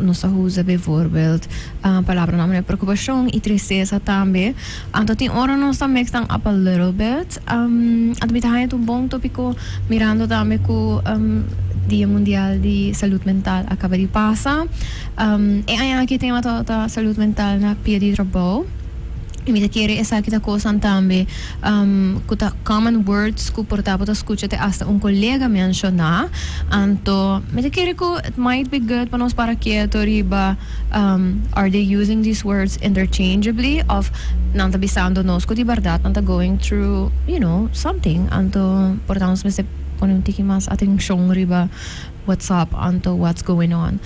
nossa usa bijvoorbeeld palabra naman preocupacion y tristesa también. Anto tin ora nossa mix tang up a little bit. At bitahay tu bong topiko mirando también ku Dia Mundial de Saúde Mental acaba de passar. E aí aqui tem uma saúde mental na pia de trabalho. E me querer essa aqui da coisa também, kuta common words ku portava ta escuta te hasta colega mencionar. Anto me querer ku it might be good para nós para que riba are they using these words interchangeably of nanta bisando nos ku di verdad nanta going through something. Anto portamos me se poner tiki mas atenção riba what's up anto what's going on.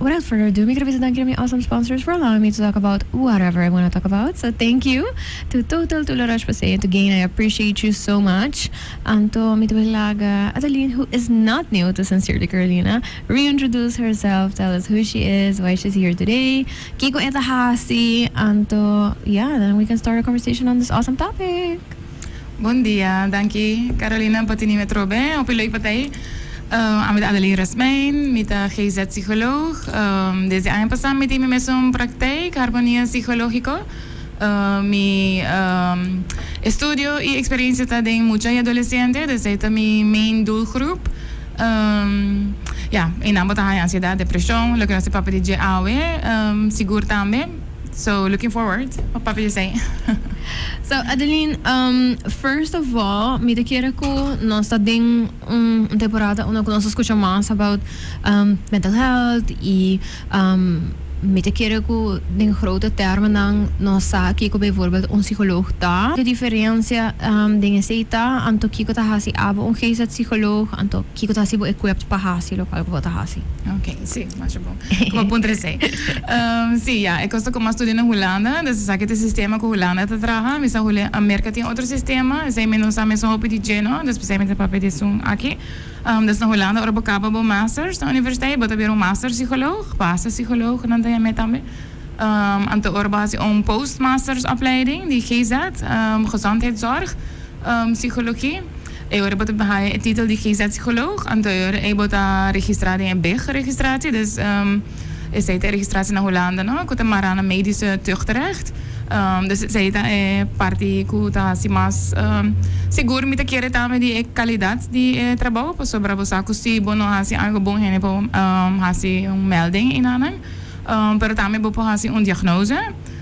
Without further ado, make it thank you to my awesome sponsors for allowing me to talk about whatever I want to talk about. So thank you to Total Tularash Pasay and to Gain. I appreciate you so much. Anto mitulaga Adaline, who is not new to Sincerely Carolina, reintroduce herself, tell us who she is, why she's here today. Kiko Etahasi, Anto, yeah, then we can start a conversation on this awesome topic. Bon dia, dankie Carolina Patini Metrobe. Op je leuk partij. Met Adaline Rasmijn, met de GZ-psycholoog. Desde año pasado metí me en praktijk, armonía psicológico. Mi estudio y experiencia está de muchos adolescentes, desde esta mi main doelgroep. En ambos hay ansiedad, depresión, lo que no se puede decir seguro también. So looking forward. What Papa you say? So Adaline, first of all, me quiero ko nossa ding temporada onde nós escuta mais about mental health e me quiero ko ding grote termen dan nossa kiko bijvoorbeeld psycholoog ta. De diferencia dingen zeta anto kiko ta hasi abo GZ-psycholoog anto kiko ta hasi bo equipped pa hasi local bo ta hasi. Ok, sim, mas bom. Como ponto sei. Sim, ja, ik was ook maar studeren in Holanda, dus ik het systeem ko Holanda te traga, misa hule Amerika tem outro sistema, sei menos sa meso hopi di geno, dus sei met papel di sum aqui. Dus na Holanda ora bocaba bo masters na universiteit, bota weer een master psycholoog, basis psycholoog en dan dat je met dan anto ora basi postmasters opleiding, die GZ, gezondheidszorg, psychologie. Eu era bota bahai titel de GZ-psycholoog, anto eu bota registratie en BIG-registratie, dus is zij de registratie naar Hollanda, no? Ik heb maar aan een medische tuchtrecht. Dus zij is parte kuta si mas seguro met de keren tame die kwaliteit die trabalho, pas sobre você custi bono hasi algo bom hene po hasi melding in aanhang, pero tame bo hasi diagnose.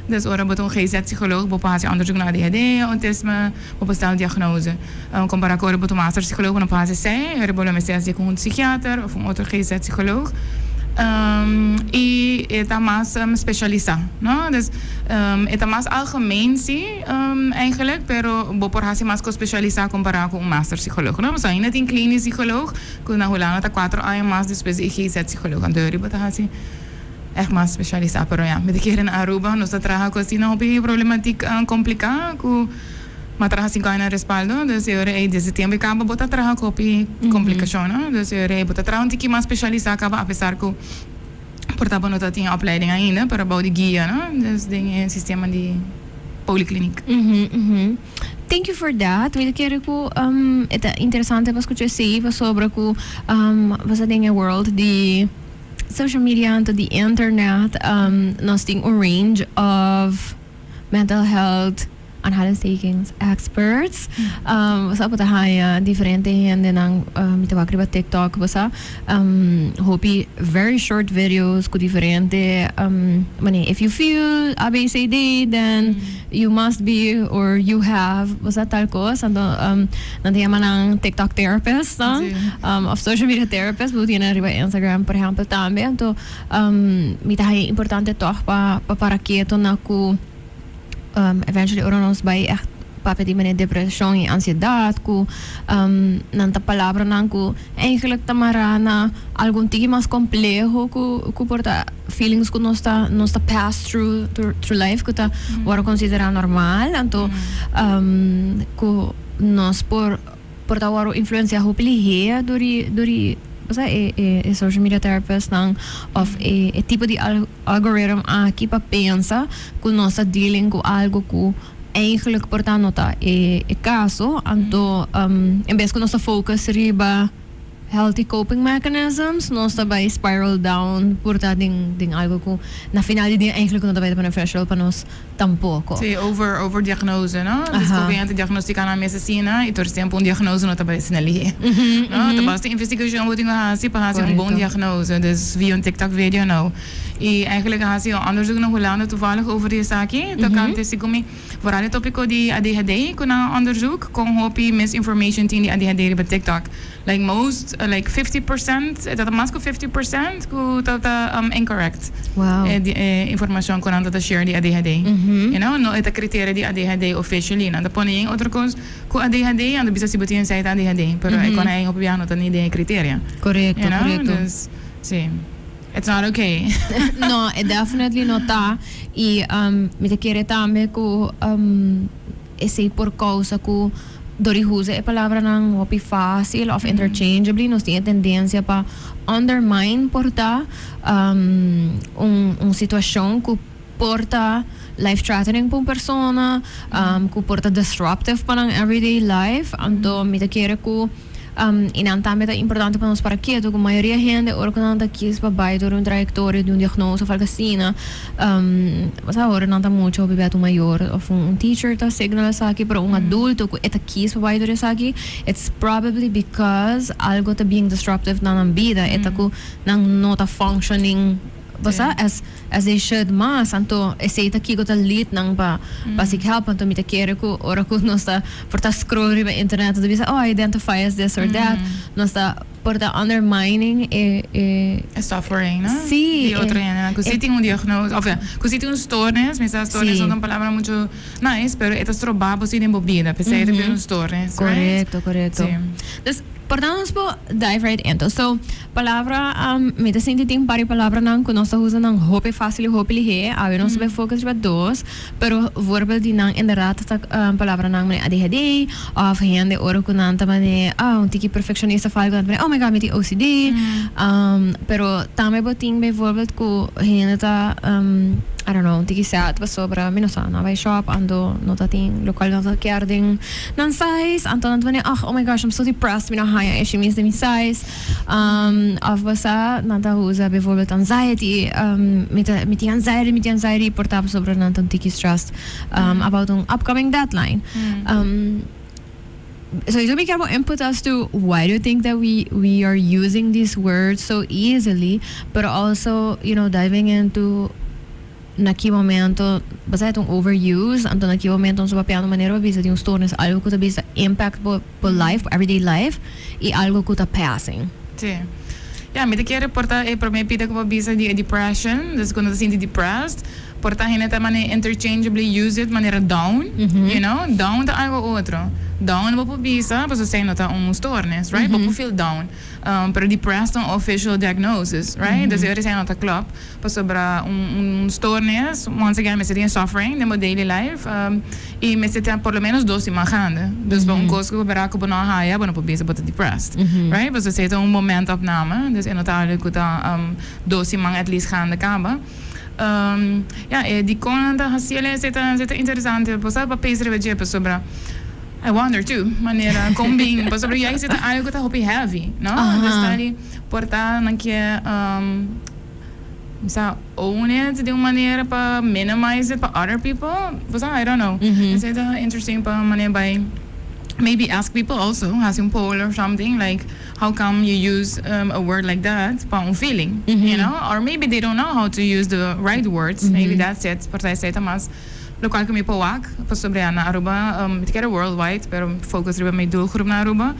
Dus ora boto GZ-psycholoog, bopo hasi onderzoek naar ADHD, autisme, bopo stel diagnose. Compara ora boto master psycholoog, bopo hasi sei, ora boto messi com psychiater of outro GZ-psycholoog. E está mais specialista, no? Dus está mais algemeen zie eigenlijk, pero bopo hasi mais specialista compara com master psycholoog, no? So ainda tem klinisch psycholoog, que na Holanda tá 4 anos mais depois de GZ-psycholoog, então boto hasi echt maar specialista, pero ja, met de keer in Aruba, nos trabaja con si no hay problemática complicada, que maar trabaja sin caer en respaldo, dus yo rei desde tiempo acaba bota trabaja con complicación, ¿no? Dus yo rei bota trabaja un tiki más specialista acaba a pesar que portaba no tinha opleiding ainda, pero boude guia, ¿no? Dus dingen sistema de polykliniek. Thank you for that. We quero que é interessante para escutar sobre que você tem a world de social media and the internet, nós temos range of mental health aanhalingstekens experts. Basta po tayo diferente gente ng mitawag TikTok basta hopi very short videos ko diferente if you feel ABCD then you must be or you have basta tal cosa nandiyan man ang TikTok therapist of social media therapist buti na riba Instagram por ejemplo también to mitahay importante to para quieto na ku eventually oronos by echt papet die depression en ansiedad ku nanta palabra nang ku eigenlijk tamarana algún tigi mas complejo ku porta feelings ku nosta pass through life ku ta waro considera normal anto ku nos porta waro influencia hopili duri basta social media therapist nang of tipo de algorithm aqui para pensa que nós está dealing com algo que eigenlijk portanto tá caso anto em vez que nós focus riba healthy coping mechanisms, no sabay spiral down, purta ding algo ko na finali din eigenlijk kung natabay beneficial pa nos tampoco. Sí, over-diagnose, no? Descobrindo diagnostica na medicina e torce tempo diagnose no tabay sinali. No, tabas de investigação moet hasi pa hasi bom diagnose, dus via een TikTok video nou. E eigenlijk hasi onderzoek na Hollanda toevallig over die zaken. Dan kan het sigumi vooral het topico di ADHD kuna onderzoek kon hopi misinformation in die ADHD bij TikTok. Like most, like 50%, dat mas ko 50% ko tata incorrect. Wow. Information kon aan dat share die ADHD. You know, no ita criteria di ADHD officially. Na pone yung otro cos ko ADHD ando bisa sibutin sa ita ADHD, pero ay kon ay hopiano tan idea criteria. Correcto, you know? correcto. Dus, sí. It's not okay. No, definitely not ta. E mi te quiere tambe ko esse por causa ko dori usa a palavra ng hopi fácil of interchangeably nos tinha tendência para undermine porta situação que porta life threatening para uma persona, que porta disruptive para ng everyday life. Anto mi te quiere ko inantame é importante para nós para que a maioria gente ora quando anda aqui para baixo durante uma trajetória de um diagnóstico ou algo assim, mas agora não está muito o bebê maior ou teacher está signal aqui para adulto que está aqui para baixo desse aqui, it's probably because algo está being disruptive na vida, está que não está functioning basta as they should mas anto essa aqui que tá lit nang pa basic help anto mi te quero ko ora ko nos tá por tá scroll riba internet do bisa identify as this or that nos tá por tá undermining suffering, no? Sí. Die outra gente, que se tem diagnose, of que se tem stoornis, mas stoornis é uma palavra muito nice, pero é trobabo se tem bobida, pese é ter stoornis, right? Correcto. Dus portamos po dive right into. So, palavra, me te sinti ting pari palavra nang kung nós usa nang hope fácil e hope lihe, awi nós sabe focus riba dos, pero voorbeeld die nang inderdaad palavra nang mene ADHD, of hende oro kunanta mene, un tiki perfectionista falgo, oh my god, met die OCD, pero tame bo ting bijvoorbeeld ko hende ta, I don't know, tiki sad pa sobra, minusa, na by shop, ando nota ting, lokal nota kerding, nan size, anto nant mene, oh my gosh, I'm so depressed, mina haya, she means the size, of basa, nanta usa bijvoorbeeld anxiety, met die anxiety, portava sobra nantan tiki stressed, about an upcoming deadline. So you make more input as to why do you think that we are using these words so easily, but also, you know, diving into naquele momento, basta itong overuse, anto naquele momento sa papiano manera bisa de stories algo que bisa impact po life, everyday life, e algo que tá passing. Sí. Ja, me te quiero portar para mí pide como bisa de depression, dus quando te sientes depressed, portar gente também interchangeably use it manera down, you know, down tá algo outro. Down po bisa, pues say nota stoornis, right? Po feel down. Pero depressed ang official diagnosis, right? Dus er zijn nota klop, pas sobra stoornis, once again, me sitting suffering in my daily life, e me sitting por lo menos 2 imagando. Dus ba coisa que berako po na haya, po na po bisa po depressed, right? Pues say ito moment opname, dus inotalig ko ta 2 imang at least gaande kaba. Die konanta hasiele zitten interessante, po sa pa peesre veje po sobra. I wonder too, manera combing, pa sobre jij zit algo que hopi heavy, no? Dus tali portar naquele own it de uma maneira para minimize it para other people. I don't know. Is it interesting para maneira by maybe ask people also, has a poll or something like how come you use a word like that para un feeling, you know? Or maybe they don't know how to use the right words. Maybe that's it. Portar sei mas local kami po wak pa sobre na Aruba tikera worldwide pero focus riba may doelgroep na Aruba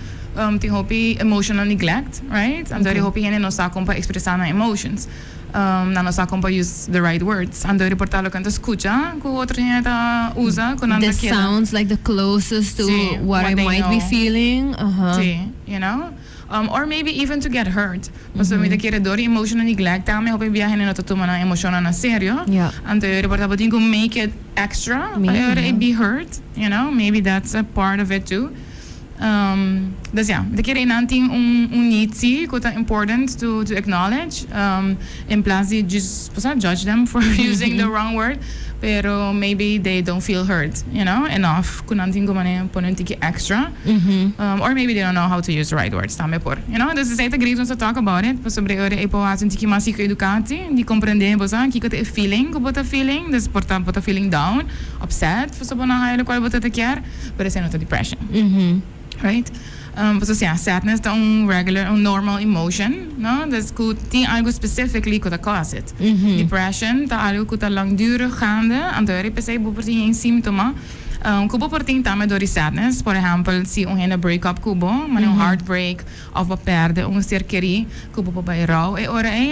ti hopi emotional neglect, right? Andori hopi hene no sa kompa expressar na emotions na no sa kompa use the right words andori portalo kanta escucha ko otro hene ta usa con anda This sounds like the closest to what I might be feeling. Sí, you know? Or maybe even to get hurt. Basta me te quiere dori emotional neglect. Tama hopi biyahe na natutuma na emosyon na serio. Andori portalo tingo make it extra. It be hurt, you know? Maybe that's a part of it too. Dus ja, de keer inanting need see, que é important to acknowledge, in plaats de just judge them for using the wrong word, pero maybe they don't feel heard, enough. Kunanting kumane ponen tiki extra, or maybe they don't know how to use the right words. Também por, dus is het great to talk about it. Sobre ore e po asun tiki masico educati, di comprender bosa, que te feeling, que bota feeling, des porta bota feeling down, upset, so bona haile qual bota te quer, pero esse not depression, right? Sadness is een normal emotion, no? Dus die algo specifically kuda cause it. Depression, ta algo kuda langdurig gaande, en daar heb je bijvoorbeeld symptomen. Kubo porting tame door sadness, por exemplo, si een break-up kubo, maar een heartbreak of een perde, een sterkerie, kubo bij rouw,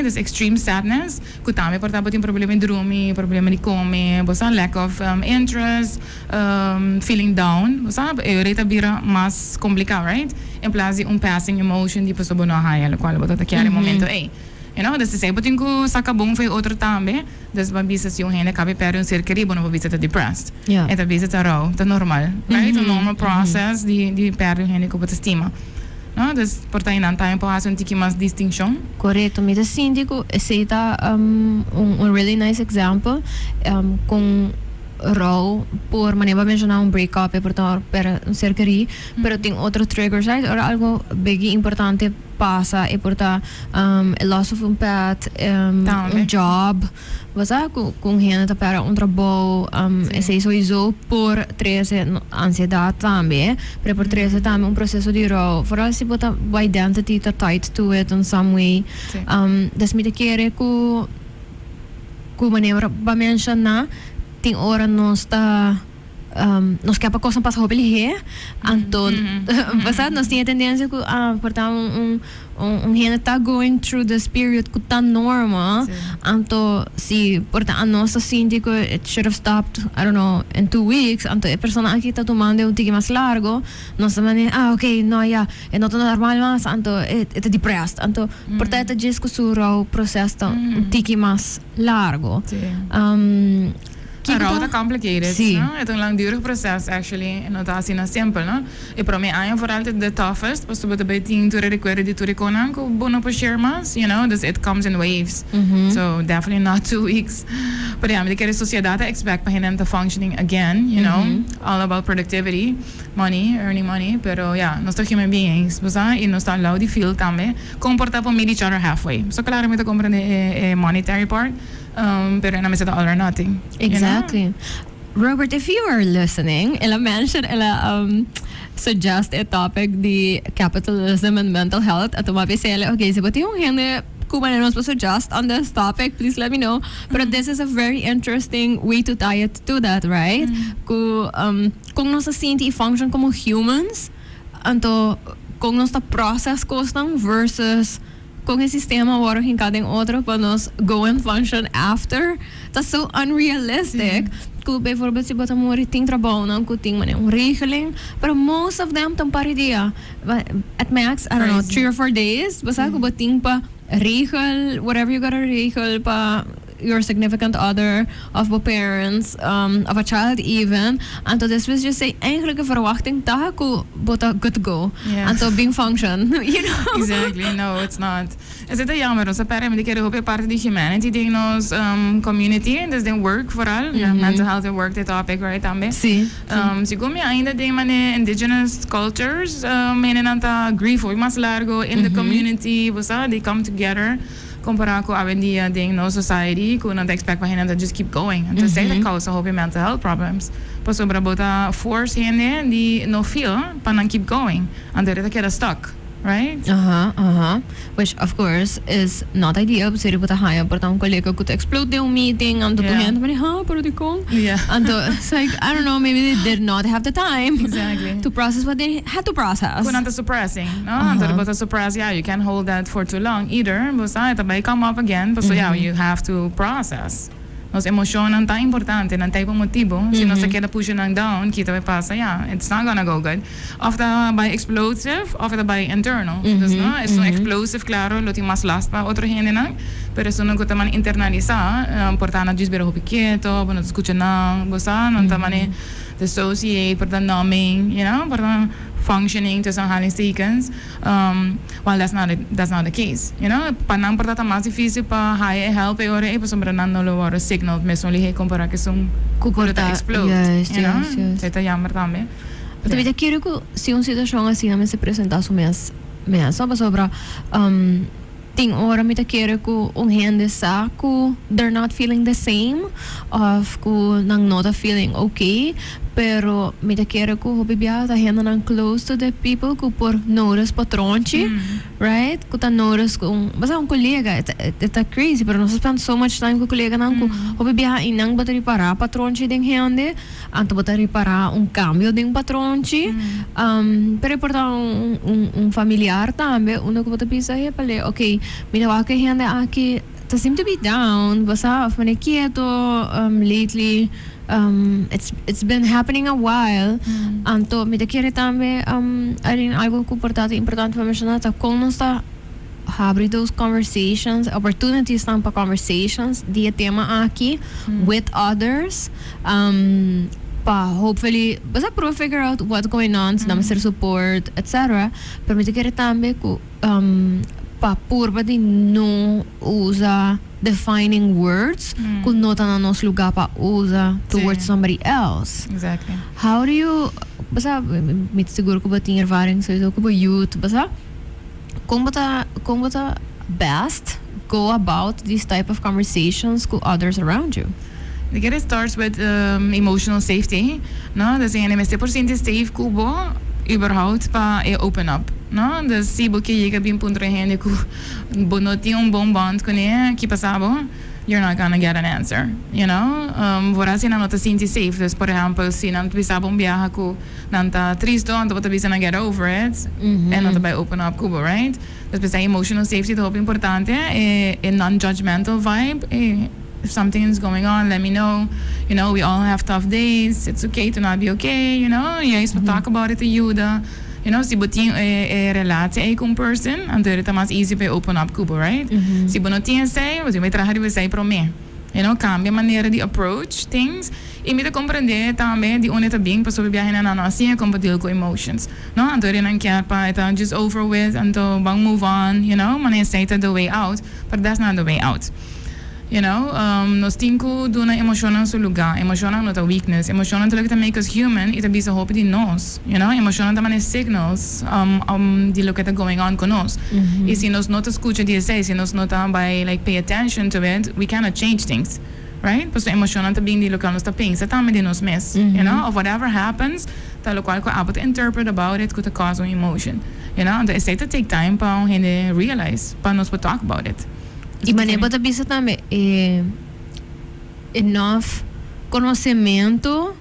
dus extreme sadness, kutame porta botin problemen dromi, problemen die komen, bosa lack of interest, feeling down, bosa reta bira mas complicado, right? In plaats die passing emotion die paso bono haya, qual bota te chiare momento dus se sei botin ku sakabong foi outro tambe, dus babisa si yung hene kabe pero yung sterkerie bono babisa ta depressed. E ta babisa ta raw, ta normal, right? A normal process di pero yung hene ko bota stima. No, dus porta in tayo po aso tiki mas distinction. Correcto, me sinto que esse tá really nice example com raw por manera mencionar un breakup per un cercari, pero tem outro triggers, right? Or algo big importante passa e porta a loss of un pet, un job, basta com gente para un trabalho, esse sowieso por tristesa, ansiedad também, pero por tristesa também un processo de raw. Vooral se bota identity tá tied to it in some way. Das me te quere ku manera ba mencionar ting ora nos nos que cosa pasa hobby anto basta nos tiene tendencia que portar un gente está going through this period que tá normal anto si porta nos sinti que it should have stopped I don't know in 2 weeks anto a persona aquí está tomando un tiki más largo nos mane okay no ya é not normal más anto it depressed anto porta esta disco su raw processo un tiki más largo Raw complicated, sí. No? Het is een langdurig proces, actually. En dat is niet simpel, no? Ik probeer aan je vooral de toughest. Pas op de bijting to require die to konan ko bono po share mas, dus it comes in waves. So definitely not 2 weeks. But yeah, de kere sociedad expect pa hinem to functioning again, all about productivity, money, earning money. Pero yeah, nos to human beings, basta y nos to allow the feel tambe. Comporta po meet each other halfway. So claramente comprende monetary part. Pero na mesa all or nothing. Exactly. Robert, if you are listening, ela mention, ela suggest a topic, the capitalism and mental health. At umabisele, okay, so but yung hende kumain nos pa suggest on this topic, please let me know. But this is a very interesting way to tie it to that, right? Kung nos sinti function como humans, anto kung nos ta process kostam versus kung el sistema agora em cada outro para nós go and function after, that's so unrealistic. Que bijvoorbeeld se botar mori ting trabalho não que ting mané regeling, but most of them tam para dia at max I don't know 3 or 4 days, basta que boting pa regel whatever you gotta regel pa your significant other, of the parents, of a child even. En to this was just say eigenlijk een verwachting dat ik bota good to go. En to being function, Exactly, no, it's not. Is het jammer, also per me diker hope parte di humanity ding nos community, dus den work vooral, mental health and work the topic right tambe. Sí. Siguro ainda ding mane indigenous cultures, menen anta grief hoy mas largo in the community, bosa they come together. Comparar com a vendia ding no society, com não expect para gente just keep going. And to say the cause of mental health problems. Pas sobre bota force gente die no feel para não keep going. And they get stuck, right? Which of course is not ideal. Porque bota haya porta un colega que explode un meeting and to gente mani pero de con. And it's like I don't know, maybe they did not have the time to process what they had to process. Kun anta suppressing, no? Anta bota suppress, you can't hold that for too long either. Basta ita may come up again, but so you have to process. Nos emosyonan tan importante ng type of motivo. Si no se queda pushing ng down, kita may pasa, it's not gonna go good. Ofta by explosive, ofta by internal. Dus no, es un explosive, claro, lo ti mas last pa otro gente na. Pero eso no kuta man internaliza, portana just bero hopi quieto, no escucha na, bosa, no ta man dissociate, porta numbing, porta functioning tussen aanhalingstekens. Well, that's not the case. You know, panang portata mas difícil pa high help e ore e pa sombra nan no lo waro signal me son lihe compara que son kukurta explode. Yes, you know, yes. Seta jammer também. Pero eu quero que se uma situação assim a me se apresentar so mes só sobre tem hora me quero que gente saco they're not feeling the same of que nang not feeling okay pero me quero que o bebê tá gente nang close to the people que por notice patronchi right que tá notice com basta colega it's crazy pero nós spend so much time com colega nang o bebê inang bater reparar patronchi ding gente anto bater reparar cambio ding patronchi pero portar familiar também uno que bota pisa he pale okay mira wa que gente aqui tá seem to be down basta fane quieto lately it's been happening a while anto me te quiere também algo importante para mencionar tá como nós tá abrir those conversations opportunities para conversations de tema aqui with others pa hopefully basta pro figure out what's going on se damos support etc pero me te quiere também pa purba de não usa defining words kung nota na nos lugar pa usa towards somebody else. Exactly. How do you basta mit siguro ko ba ting ervaring so ko ba youth basta kung bata best go about these type of conversations with others around you. I think it starts with emotional safety, no? Dus je neemt 100% safe kubo überhaupt pa open up, no? Dus si boke je bin punto hende ku bonoti bom bond kone ki pasabo, you're not gonna get an answer, you know? Vora si nota sinti safe, dus por ejemplo si nan pisabo biaha ku nanta tristo anto bota bisa na get over it, and nota by open up kubo, right? Dus bisa emotional safety to importante e non-judgmental vibe. If something is going on, let me know. You know, we all have tough days. It's okay to not be okay, you know. Yes, we talk about it to you. You know, si botin relatie com person, and it's mas easy to open up kubo, right? Si bonotin say, você vai trazer você say pro me. You know, cambia maneira de approach things. E me de compreender também de onde tá bem para sobreviver na nossa assim como deal com emotions. No, então ele não quer para então just over with, então bang move on, you know. Maneira say the way out, but that's not the way out. You know, nós temos que dar emoção no seu lugar, emoção não é weakness, emoção não é que make us human, e também se hope de nós, you know, emoção também é signals de lo que está going on com nós. E se nós não escuta de isso, se nós não by like pay attention to it, we cannot change things, right? Porque a emoção também de lo que nós está pensando, também de nós mesmos, you know, of whatever happens, tá lo qual que able to interpret about it could cause an emotion, you know, and it's to take time para gente realize, para nós talk about it. E maneira de bisa também enough conhecimento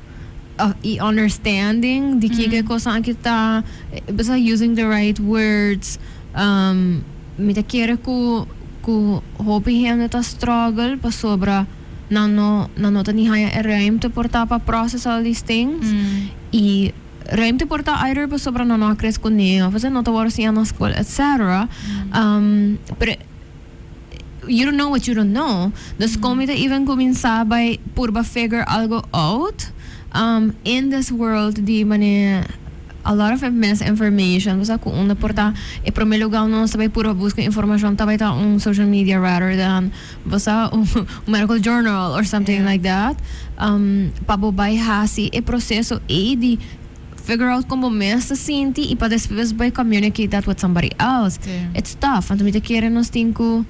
e understanding de que coisa que tá bisa using the right words me te quer que hope gente tá struggle para sobra não tá nem haya ruimte portar para process all these things e ruimte portar either para sobra não cresce com neo fazer não tá agora assim na escola etc pero you don't know what you don't know. Dus kom je even comienza by purba figure algo out. In this world, di maniera a lot of misinformation. Basta kung una porta e primeiro lugar não sabay pura busca informação tabay ta social media rather than basta medical journal or something like that. Pabobay hasi e processo e di figure out como mesmo sinti e para depois by communicate that with somebody else. It's tough. Então me te querem nós tinko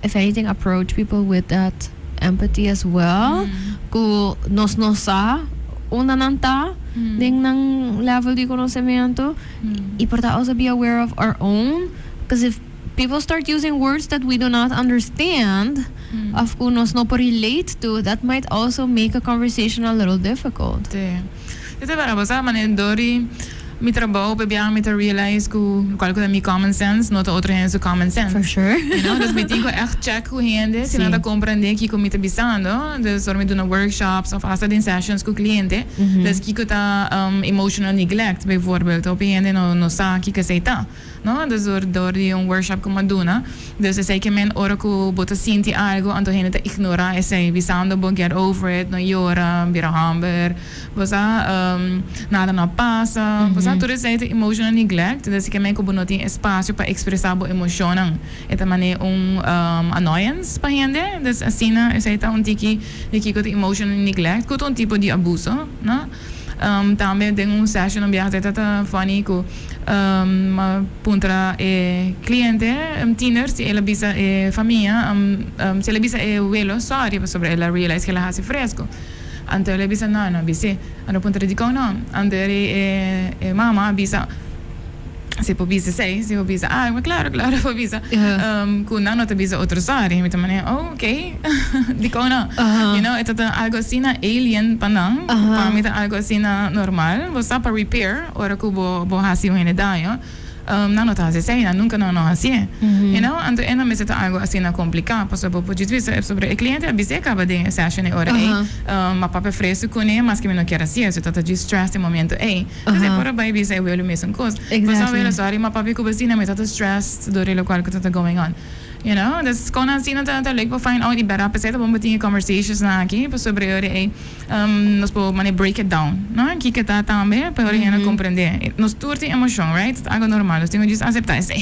if anything, approach people with that empathy as well. Kung nos sa una nanta ding nang level di conocimiento, y porta also be aware of our own. Because if people start using words that we do not understand, of kung nos no relate to, that might also make a conversation a little difficult. Ito para basta manendori. Mi trabaho bebiang mi realize ku qual ko mi common sense no to outro gente common sense for sure you know dus mi tenho echt check ku gente se nada compreender que mi tá bisando dus or mi do workshops of hasta in sessions ku cliente dus que tá emotional neglect bijvoorbeeld op gente no sa que aceita no? Dus door die workshop como duna. Dus ze zei que men ora ku bota sinti algo anto hene te ignora e sei visando bo get over it, no llora, bira hamber. Bosa nada não passa. Bosa tudo isso é emotional neglect. Dus que men ku bo noti espaço para expressar bo emocionan. Eta mane annoyance pa hende. Dus asina é tiki ko emotional neglect, ko tipo de abuso, no? Também tem session onde a gente tá funny com uma puntra cliente, teeners, se ela bisa família, se ela bisa abuelo, sorry, sobre ela realize que ela hace fresco. Então ela bisa não, bisa, ano puntra de cão não, então mama bisa se po bisa sei, se po bisa, mas claro, po bisa. Kung não te bisa outro sorry, me também, okay, di ko na. You know, ito algo assim na alien panang, para mim algo assim na normal, você para repair, ora ko bo hasi o dayo. Não tá assim, nunca não assim. You know, então é me seta algo assim na complicado, porque po pode dizer sobre o cliente, a bisa acaba de session ora ma papa fresco com ele, mas que me não quer assim, você tá de stress no momento mas é por aí bisa eu ele mesmo coisa. Mas a ver sorry, ma papa com assim, me tá stressed do lo qual que tá going on. You know, dus kon aan zien dat het leuk was fijn die bera peseta bom betinha conversations na aqui sobre nós po mane break it down, no? Que tá também para ele compreender. Nós turti emoção, right? Algo normal, nós temos que aceitar isso.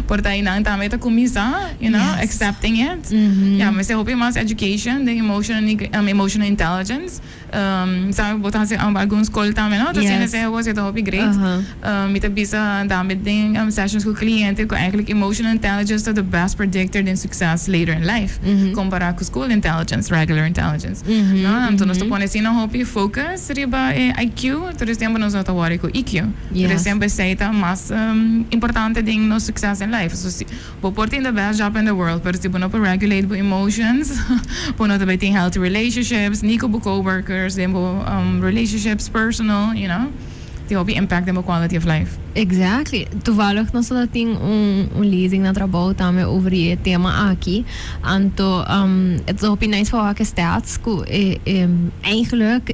Porta aí não também tá começar, you know, accepting it. Yeah, mas eu hope mais education, the emotional intelligence. Sabe botar assim alguns escola também, não? Então se eu gosto de hope great. Me tá bisa também tem sessions com cliente com eigenlijk emotional intelligence to the best predictor than success later in life. Comparar com school intelligence, regular intelligence. No? Então nós topone assim não hope focus riba IQ, por exemplo nós tá worry com EQ. Por exemplo seita mais importante ding no success in life. So bo porting the best job in the world, pero se bono regulate bo emotions, bono também tem healthy relationships, nico bo coworkers, demo relationships personal, you know. Die hobby impact the quality of life. Exactly. Toevallig nós só tem leasing na trabalho também over o tema aqui. Anto het is hobby nice voor que stats eigenlijk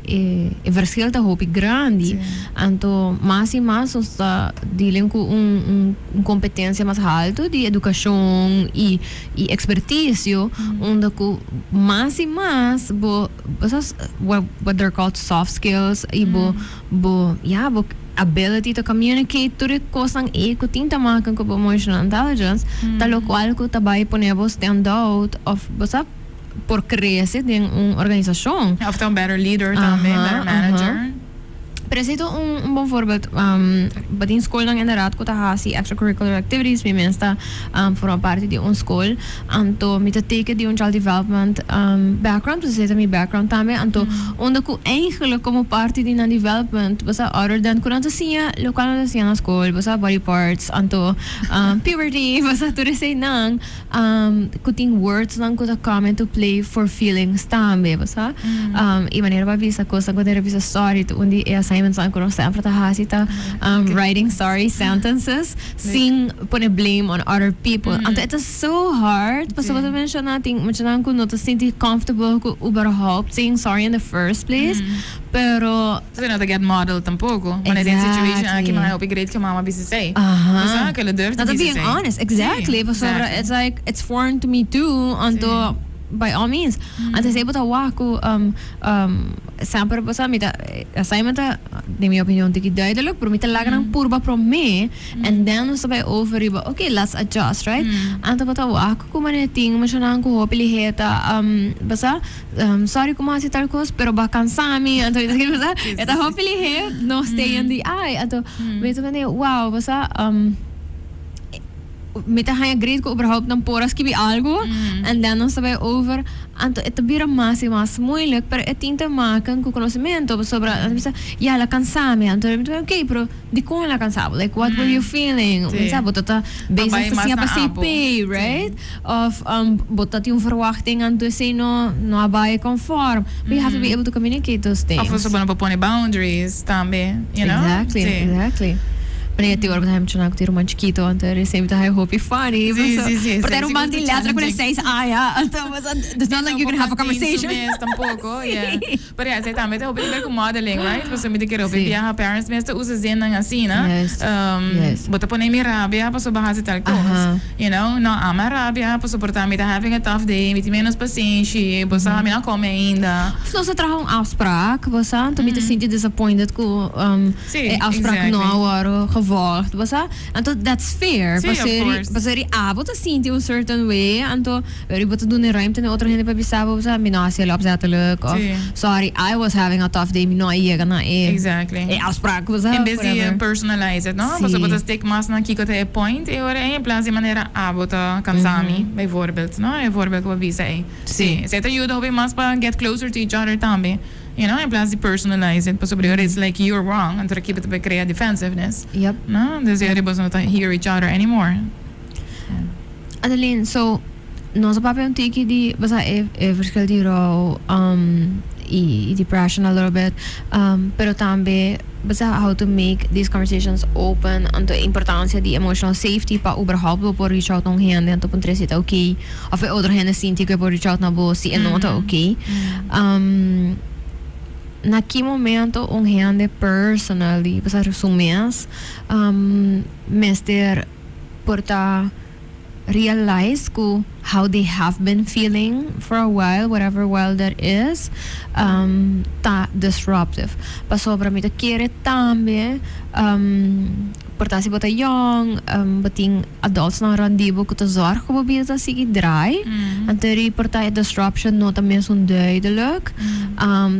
verschil te hobby grande. Anto mais e mais nós está dealing com competência mais alto de educação e expertise onde com mais e mais what they're called soft skills e bo ability to communicate tudo coisas que tinta maken com emotional intelligence, tal qual que também ponemos stand out of por crescer em uma organização. Of een better leader também, better manager. Preciso bom voorbeeld. In school dan inderdaad ko hasi extracurricular activities. Mijn mensen voor parte die ons school. Anto met het teken die child development background. Dus zitten mijn background daarmee. Anto onder ko eigenlijk como parte die na development. Basta other than ko na zien lokaal na zien na school. Basta body parts. Anto puberty. Basta tuloy say nang kuting words nang ko come into play for feelings também. Basta manera ba visa cosa ko dere visa sorry to undi assignments aan ko sempre tahasita writing sorry sentences sing pone blame on other people and it is so hard basta wat mention natin mentionan ko no to sinti comfortable ko überhaupt saying sorry in the first place pero so not to get model tampoco when in situation aqui mga upgrade que mama bisa say basta que le durf to being honest exactly basta it's like it's foreign to me too anto by all means antes able to walk sempre basta mita assignment de minha opinião tem que duidelijk pero mita laga ng purba pro me and then no sabay over iba okay let's adjust right anto bata walk ko maneting masyadong ko hopiliheta basta sorry ko masih tal kos pero bakan sami anto ito basta eta hopilihet no stay in the eye anto mita mane wow basta met hij agreed ko überhaupt ng poras kibi algo and then no sabay over anto ito bira mas moeilijk pero tinta maken ko conhecimento sobre ya la cansame anto okay pero di ko la cansado like what were you feeling sabe tota basic sa pa pay right of botat yung verwachting anto say no abay conform we have to be able to communicate those things of so bueno propone boundaries tambe you know exactly Negativo, porque hem tjena kuti roman chiquito, ante recém tá happy funny. Sí. Porque roman di letra con el 6 ja. It's not like you can have a conversation. Tampoco, yeah. Pero ja, zij daarmee hoop ik com modeling, right? Você me dizer que ja, parents mesmo usam zin assim, né? Bota poner mi rabia para sobrehar tal coisa. You know, não ama rabia para suportar me tá having a tough day, met menos paciência, você me não come ainda. Não se traga afspraak, você, tu me te senti disappointed com afspraak não agora gevolgd, was dat? En that's fair. Paseri abo te zien in a certain way, en to we te doen in ruimte en otro gente para bisabo, was mi no hace opzettelijk of sorry, I was having a tough day, mi no iega na exactly. Afspraak was dat. En busy personalize it, no? Was op stick mas na kiko te point, e ora in plaats die manera abo te kansami, bijvoorbeeld, no? Bijvoorbeeld wat wie zei. Sí. Zet ayuda hobi mas pa get closer to each other tambi. You know, in plaats die personalize it. It's like you're wrong. En terug keep it to create defensiveness. Yep. No? Dus jullie moeten not hear each other anymore. Adaline, so, nosso papel um tiki di basta verschil di ro i depression a little bit. Pero tambe basta how to make these conversations open and the importancia di emotional safety pa überhaupt por reach out on hand and to puntre sita okay. Of other hand sinti que por reach out na bo si nota okay. Naquele momento, gente personally, para resumir, Mr. Porta realize how they have been feeling for a while, whatever while that is, tá disruptive. Paso para mim, querer também, porta se bota young, bating adults na randibo que te zorg como bisa sige dry, anteri porta disruption no também são duidelijk,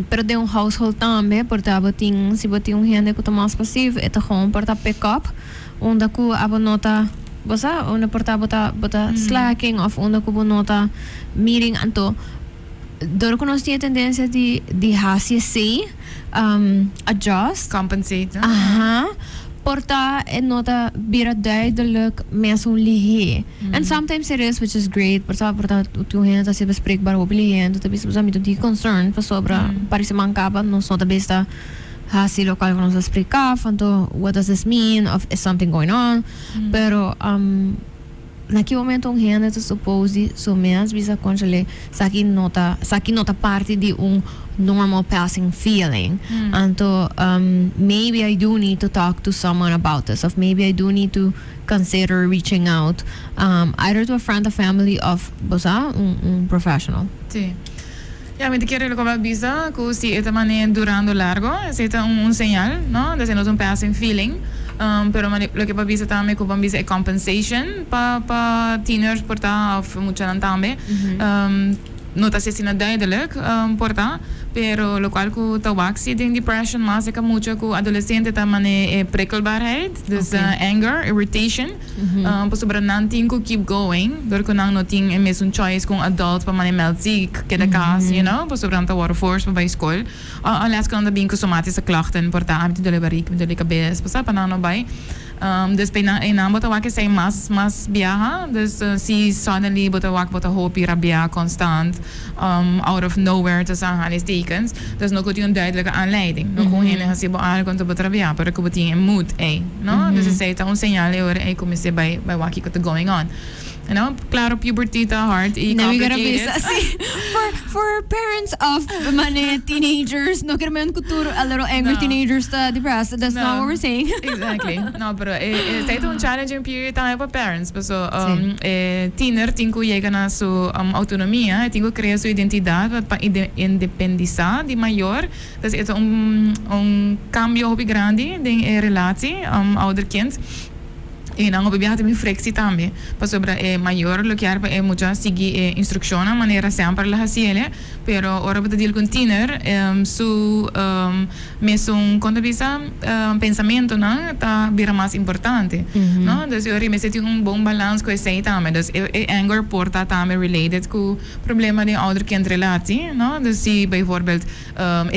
pero de household também porta bating se bating gente que tá mais passivo, é gewoon porta pick up, onde ku abo nota basta una porta bota slacking of una kubo nota meeting anto door ko nos tiene tendencia di hasie se adjust compensate porta en nota bira duidelijk mes un lihe and sometimes it is, which is great porta tu gente se bespreekbaar op lihe tu bis usami tu di concern pa sobra parece mancaba non so da besta hasi local vamos a explicar fanto what does this mean of is something going on pero naquele momento gente te suppose so mes bisa conchale saki nota parte de normal passing feeling anto maybe I do need to talk to someone about this, of maybe I do need to consider reaching out either to a friend, a family, of un professional. Sí. Ja, met de keren que avisa que si esta manera durando largo, es un señal, ¿no? De ser un passing feeling. Pero lo que avisa también que avisa es compensation pa tieners porta of mucha tambe. Nota se sina duidelijk porta, pero lo cual que tawak si ding depression mas é mucho que adolescente também prikkelbaarheid, dus anger, irritation, po sobra nanting ko keep going, door ko nang noting mes un choice kung adult pa man melzik ke de kas, you know, po sobra ta water force pa by school. Alas ko nang ko somatische klachten porta am de lebarik, met de kabes, pa sa panano bay. Dus bijna in botawak is mas biaha. Dus si suddenly botawak hopi rabia constant out of nowhere te aanhalingstekens. Dus nog goed een duidelijke aanleiding. Nog gewoon heen gaan zien aan komt op rabia, maar ik moet in mood no. Dus het zei dat een signaal hoor kom je bij waki wat going on. You know, claro, puberty ta hard, complicated. For parents of teenagers, no queremos culture a little angry teenagers depressed. That's not what we're saying. Exactly. No, pero it's un challenging period time for parents. So, tiener tinko llega na su autonomia, tinko crea su identidad para independizar de mayor. Dus het un cambio hobby grande in relatie ouder-kind. E não obviamente me frexi também para sobre maior lo que arpa muita seguir instrução a maneira sempre la hasiele pero ora para deal com teener su mesmo quando visa pensamento não tá vira mais importante não dus ora me senti bom balance com esse também dus anger porta também related com problema de ouder kind relatie não dus se bijvoorbeeld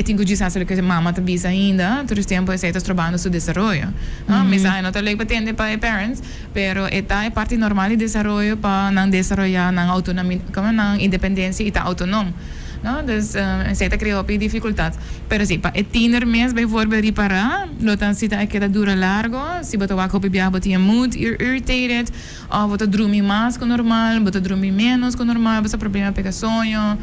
tenho de saber que mama tá visa ainda todo tempo esse está trabalhando su desenvolvimento não me sai não tá legal para para parents pero esta é parte normal de desarrollo para não desarrollar não autonomia como não independência e tá autonômico no? Dus zij te creëren op je dificultad. Pero sí, pa het tiener mes bijvoorbeeld reparar, lo tan sita que dat dura largo, si boto wak hopi biya boto je mood irritated, of boto drumi mais con normal, boto drumi menos con normal, basta problema pega sonho.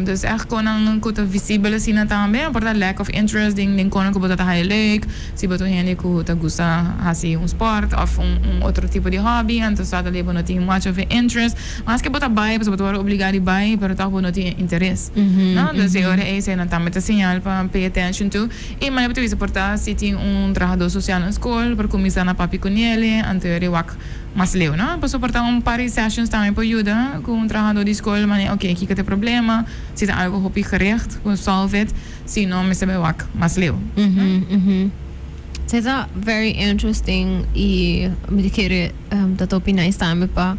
Dus echt kon ang kuta visible sina tambe, por dat lack of interest ding kono ko boto ta hai leuk, si boto gente ko ta gusta hasi un sport of un outro tipo de hobby, então só dali bono tem much of interest, mas que bota bai, boto wara obligado bai, pero tá bono tem interesse. No, dus eu é esse na tambe ta sinal para pay attention to. E mas boto isso portar se tem um trabajador social na escola, para começar na papi com ele, anterior wak mas leu, não? Para suportar par de sessions também para ajudar com um trabalhador de escola, mas ok, aqui que tem problema, se tem algo hopi gerecht, com solve it, se não me sabe wak mas leu. It's very interesting e me querer dat opiniões também para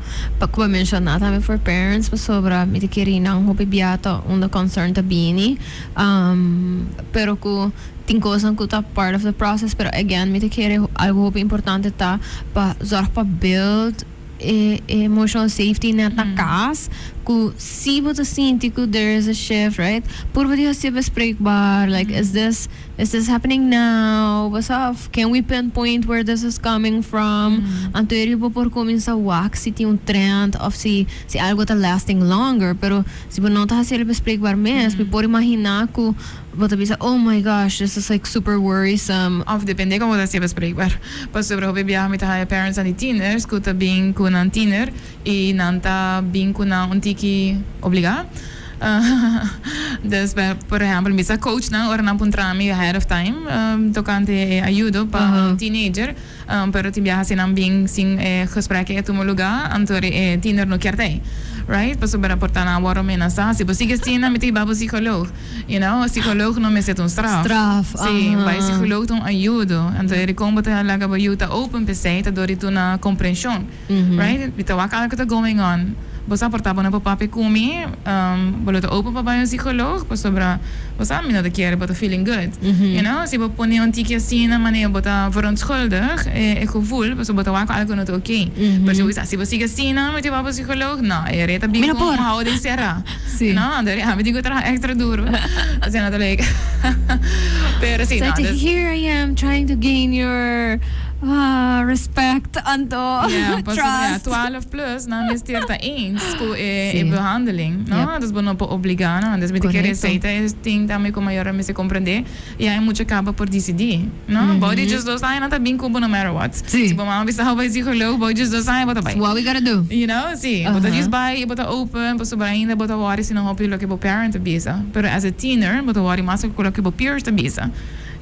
como mencionar também for parents para sobre me querer não hopi biata onda concern tabini pero que tem coisas que tá part of the process pero again me querer algo hopi importante tá para zorg para build emotional safety net na casa que se você sente que there is a shift, right? Por você ser bespreekbaar, like is this happening now? What's up? Can we pinpoint where this is coming from? Anterior por começar wak se tem trend of se algo tá lasting longer, pero se você não tá ser bespreekbaar mesmo, por imaginar que você pensa, oh my gosh, this is like super worrisome. Of depende como você bespreekbaar. Pas sobre hoe biya met de parents en die tieners, que tá bem com een tiener e não tá bem com een tiki obligar. Dus por exemplo, misa coach na ora na puntrami ahead of time, tocante ajuda para un teenager, pero ti biya sinang bing sing gesprekken at umuluga, antore tiener no kierte. Right? Pas sobre portar na waro menasa, si você gestina met die babo psicoloog. You know, psicoloog no me set un straf. Sim, vai psicoloog ton ajuda. Antore como te laga ba yuta open pese, ta dori tu na comprehension. Right? Bita wakal ka going on. Bosa portava na papi kumi, bolota open pa ba yung psikolog, pa sobra, bosa mina de kere, bota feeling good. You know, si pone een tikje zien na manier bota verontschuldig, gevoel, pa bota wako algo not oké. Maar si bo siga zien na met je papa psikolog, nou, reta bigo om houden será. No, andare, me digo tra extra duro. Assim nada leuk. Pero si, no. Here I am trying to gain your respect, anto, trust. 12 plus, na misterta eens com behandeling, no? Dus bono po obligado, dus met que receita tem também com maior me se compreender e aí muito acaba por decidir, no? Body just does I not bem como no matter what. Se bom mama bisa vai psicólogo, body just does I bota bem. What we gotta do? You know, sim, bota just by, bota open, pa sobra ainda bota worry se não hopi lo que bo parent bisa. Pero as a teenager, bota worry mais com lo que bo peers bisa.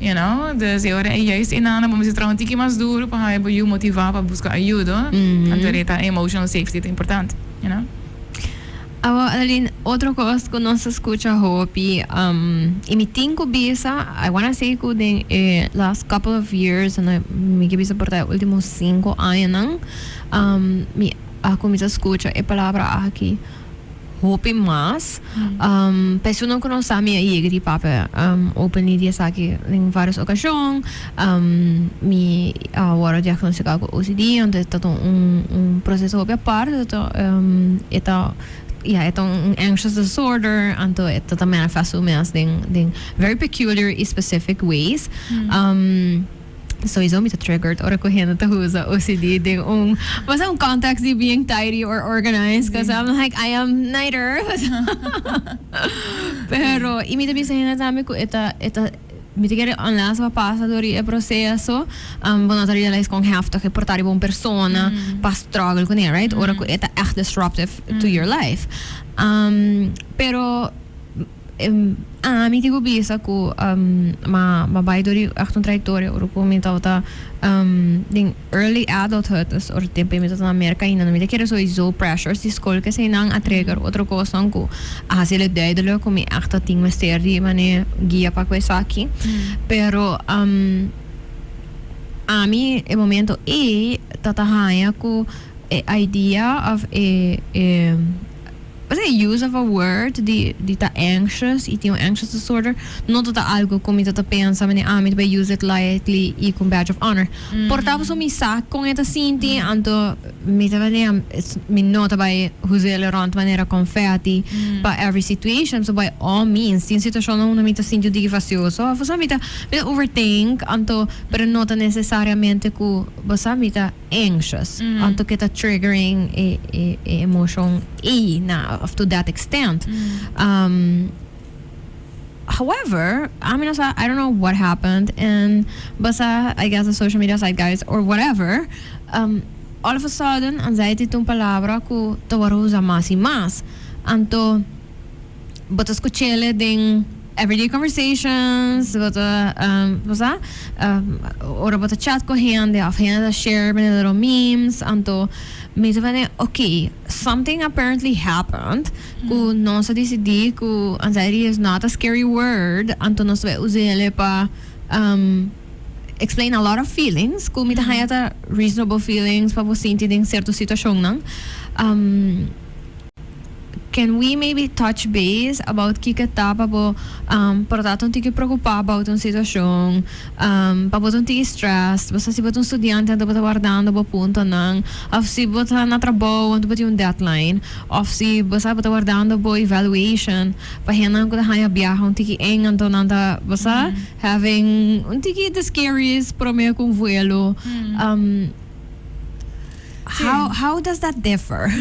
You know, dus eu era juist inana, vamos entrar um tiki mais duro para eu motivar para buscar ajuda. Então, emotional safety é importante, you know. Adaline, outra coisa que nós escuta hopi, e me tenho bisa, I wanna say que the last couple of years, me que bisa por os últimos 5 anos, me a começa escuta a palavra aqui. Hopi mas peço não conheço a minha igreja papa openly dia aqui em várias ocasiões me agora diagnosticado com OCD onde está processo hopi a parte é um anxious disorder então está manifesto mas em very peculiar e specific ways so iso mit triggered or correndo ta usa OCD ding was un context of being tidy or organized because I'm like I am neither pero imita bisa na tami ko eta mitigare anlas va passa dori e processo bona ta realize con have to portare buon persona pa struggle con right ora ko eta echt disruptive to your life pero mi digo bisa ko ma dori echt een trajectoria or ko minta ta ding early adulthood or tempo mi ta Amerika ina mi quero sowieso pressures di school kasi nang atreger outro coisa ko sila duidelijk kom echt dat ding mester di mane guia pa questo aqui pero a mi e momento tatahaya ko idea of use of a word di ta anxious, iti yung anxious disorder, no to ta algo kung ito ta pensa mani amit ba use it lightly i kung badge of honor. Portapos umisak kung ito sinti anto mita ba niya minota ba huzele ront manera confetti pa every situation, so by all means sin sitwasyon na mita sinti di fasyoso afos mita overthink anto pero nota necesariamente ku basta mita anxious anto kita triggering a emotion na up to that extent. However, I mean, I don't know what happened, and basta I guess the social media side guys or whatever, all of a sudden anxiety tong palabra ku tawaruza mas y mas anto bota escuchele ding everyday conversations, bota ora bota chat ko hende of hende share many little memes anto medyo okay, something apparently happened ku non sa decidi ku anxiety is not a scary word anto no sa uzele pa explain a lot of feelings ku mita hayata reasonable feelings pa po sinti ding certo sitwasyon nang can we maybe touch base about kikata pa po para tatong tiki preocupa about yung sitwasyon pa po tong tiki stress basta si batong estudyante ando ba tawardando ba punto ng of si bata na trabaho ando ba yung deadline of si basta ba tawardando ba evaluation pahinan ko na haya biyahong tiki eng ando nanda basta having un tiki the scariest promeo kong vuelo How does that differ?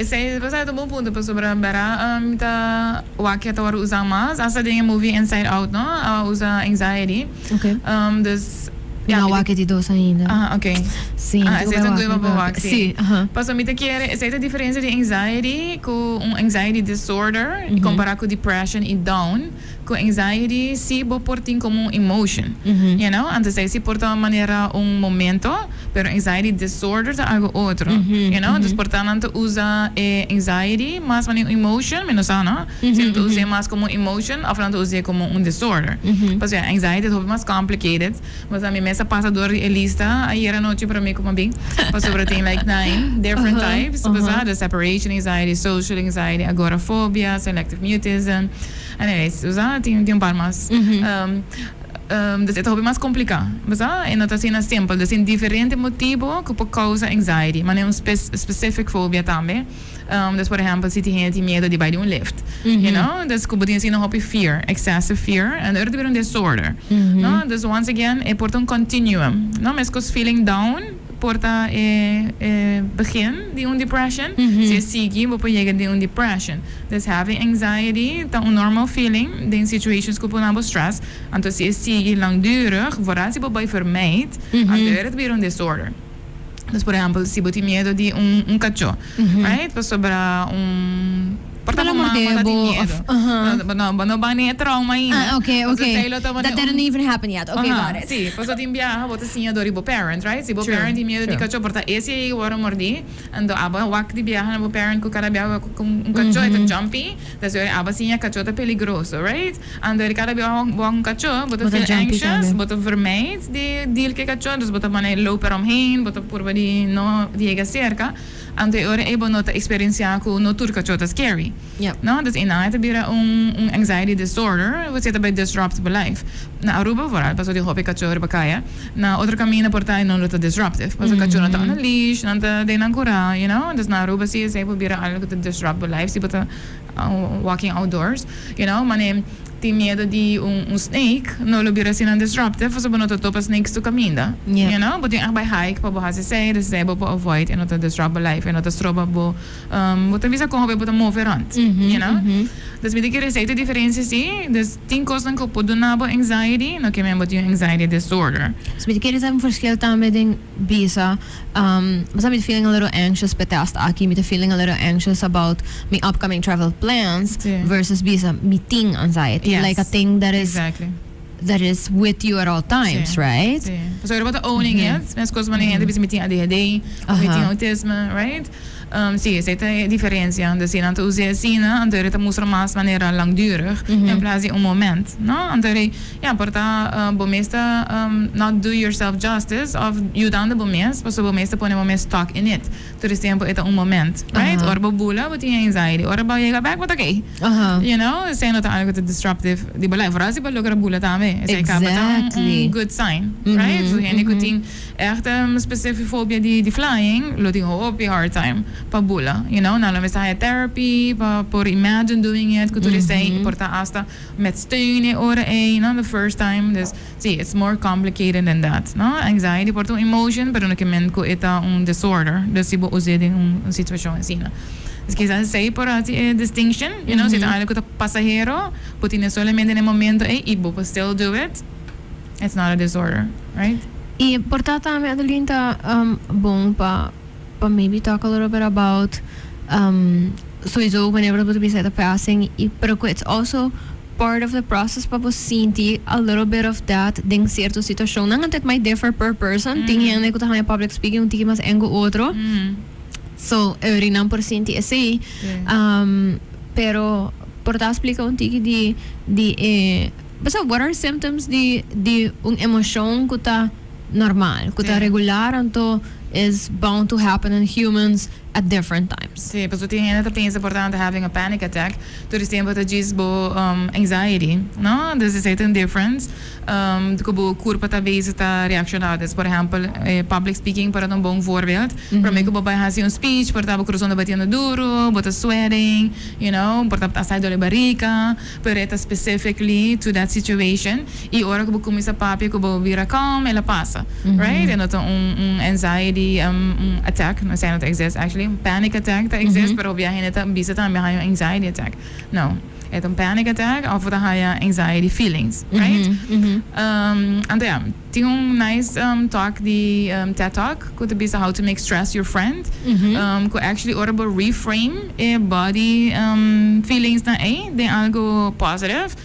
Sei basta bom punto pa sobra bara ta wakia tawar usang mas asa din movie Inside Out no usa anxiety. Okay. Dus no wakia di dos ainda. Okay. Sim. Sei tu due pa wak. Sim. Paso mita quiere sei a diferença de anxiety com anxiety disorder comparar com depression e down. Com anxiety si bo portin como emotion, you know, antes si porta manera momento, pero anxiety disorder tá algo outro, you know, dus portanto usa anxiety mas uma emotion, menos ano, se tu usa mais como emotion, afranto usa como disorder, porque anxiety é mais complicated, mas a minha mesa passa dor e lista, aí era noite para mim como bem, passou para tem like 9 different types, the separation anxiety, social anxiety, agorafobia, selective mutism. Anyways, tem par mas dus het is mais complicado, mas e não está sendo simples, dus een diferente motivo que por causa anxiety, mas é specific fobia também. Dus por exemplo, se tem medo de baixo lift, you know, dus que pode ser um fear, excessive fear, and er is disorder, no? Dus once again, é por continuum, no? Mas que feeling down porta begin de depression, se sigue vou chegar de depression. Dus having anxiety, tá normal feeling in situations que podem stress, então se sigue langdurig, vooral se bij vermijd, dan er het weer disorder. Dus por exemplo, se você tem medo de cachorro, right? Para sobrar porta mama no ba trauma ainda. Okay. That didn't even happen yet. Okay, got it. Sì, posso ti biaha, bota sim adori bo parent, right? Si bo parent di medo di cachorro porta esse wara mordi, ando aba wak di biaha bo parent ko kada biaha com cachorro é jumpy, das aba sim a cachorro tá perigoso, right? Ando kada biaha bo cachorro, bota feel anxious, bota vermijd di deal que cachorro, dus bota mane loper omheen, bota por di no diega cerca. Ante ora ebo nota experiencia ku no tur cachorro scary. Yep. No, dus inaite bira anxiety disorder, we zitten bij disruptive life. Na Aruba vooral, paso di hopi cachorro bakaya. Na otro camino porta non lo disruptive. Paso cachorro ta on a leash, nanta de nankura, you know. Dus na Aruba si ebo bira algo to disruptive life, si bota walking outdoors, you know, mane tem medo de snake, não lo bira sin disruptive, faso bono to topa snakes to caminda. You know, but yung by hike pa boha se dus ebo po avoid and to disrupt life and to stroba bo botan visa ko hobe botan move around, you know. Dus me que receita diferença sim, dus 10 coisas que pode na bo anxiety, no que mesmo tem anxiety disorder. Dus me que er een verschil também ding bisa, mas I'm feeling a little anxious betast aqui, me feeling a little anxious about my upcoming travel plans versus bisa meeting anxiety. Yes. Like a thing that is exactly that is with you at all times, right? So you're about owning it. Mas coisas man gente bisa meeting ADHD, meeting autism, right? sí, es esta diferencia. Dus anto usar sina, anto het mostrar más manera langdurig in plaats de un moment, no? Anto ja, porta bomesta not do yourself justice of you down the bomes, paso bomesta pone moment stuck in it. Todo esse tempo é um momento, right? Ora bula, but tinha anxiety. Ora ba chega back, but okay. You know, sei not algo te disruptive. Di bala, voor als je logra bula também. Sei que good sign, right? So gente que tem echt specific fobia de flying, lo tem hope hard time pa bula, you know? Na we staan therapy, pa por imagine doing it, que tu sei porta hasta met steun ora you know, the first time. Dus see, it's more complicated than that, no? Anxiety porta un emotion, pero no que men ko eta un disorder. Dus si bo used in un situação assim. Dus quizás sei por a distinction, you know, si ta algo que pasajero, but in solamente en el momento y bo still do it. It's not a disorder, right? E porta também Adaline tá bom pa maybe talk a little bit about so whenever we be set passing, pero it's also part of the process para sentir a little bit of that em certa situação. Não it might differ per person. Tem gente que tá public speaking um tique mais engo outro. So eu não por sentir assim. Pero por tá explicar um tique de basta what are symptoms de emoção que tá normal, que tá regular, então is bound to happen in humans at different times. Sí, pues tú tienes que pensar por tanto having a panic attack, tú eres tiempo de gisbo anxiety, no? This is a difference. Como corpo tá base tá reaccionadas, por exemplo, public speaking para um bom voorbeeld. Para mim que eu vai fazer um speech, por tava cruzando batendo duro, bota sweating, you know, por tava sair da barriga, pero это specifically to that situation. E hora que eu começo a papi, que eu vira calm, ela passa, right? E não anxiety attack, não sei não existe actually. Panic attack that exists, pero obviamente neta bisa também há anxiety attack. No, é panic attack of the high anxiety feelings, right? And yeah, tinha nice talk the TED talk could be how to make stress your friend. Could actually order reframe body feelings na de algo positive.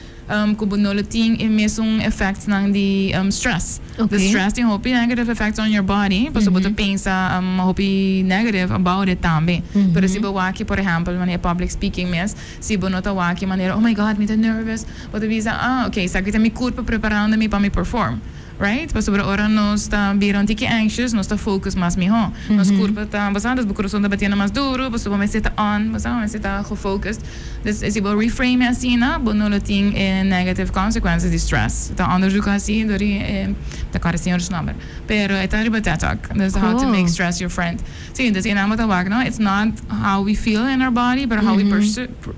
Kubo nolo ting mesmo effects ng the stress. The stress tem hope negative effects on your body. Paso boto pensa hope negative about it também. Pero si bo waki, por exemplo, maneira public speaking mes, si bo nota waki maneira, oh my God, me tô nervous. Boto visa, okay, sabe que me culpa preparando-me para me perform. Right? Pero sobre ora nós está viram tiki anxious, nós está focus mais melhor. Nós corpo está bastante, o coração está batendo mais duro, mas você está on, você está gefocused. Dus se você reframe assim, na, bo não tem negative consequences de stress. Está onderzoek assim, door da cara sem outros number. Pero é terrible TED talk. That's how to make stress your friend. Sim, dus inama tawag, no? It's not how we feel in our body, but how we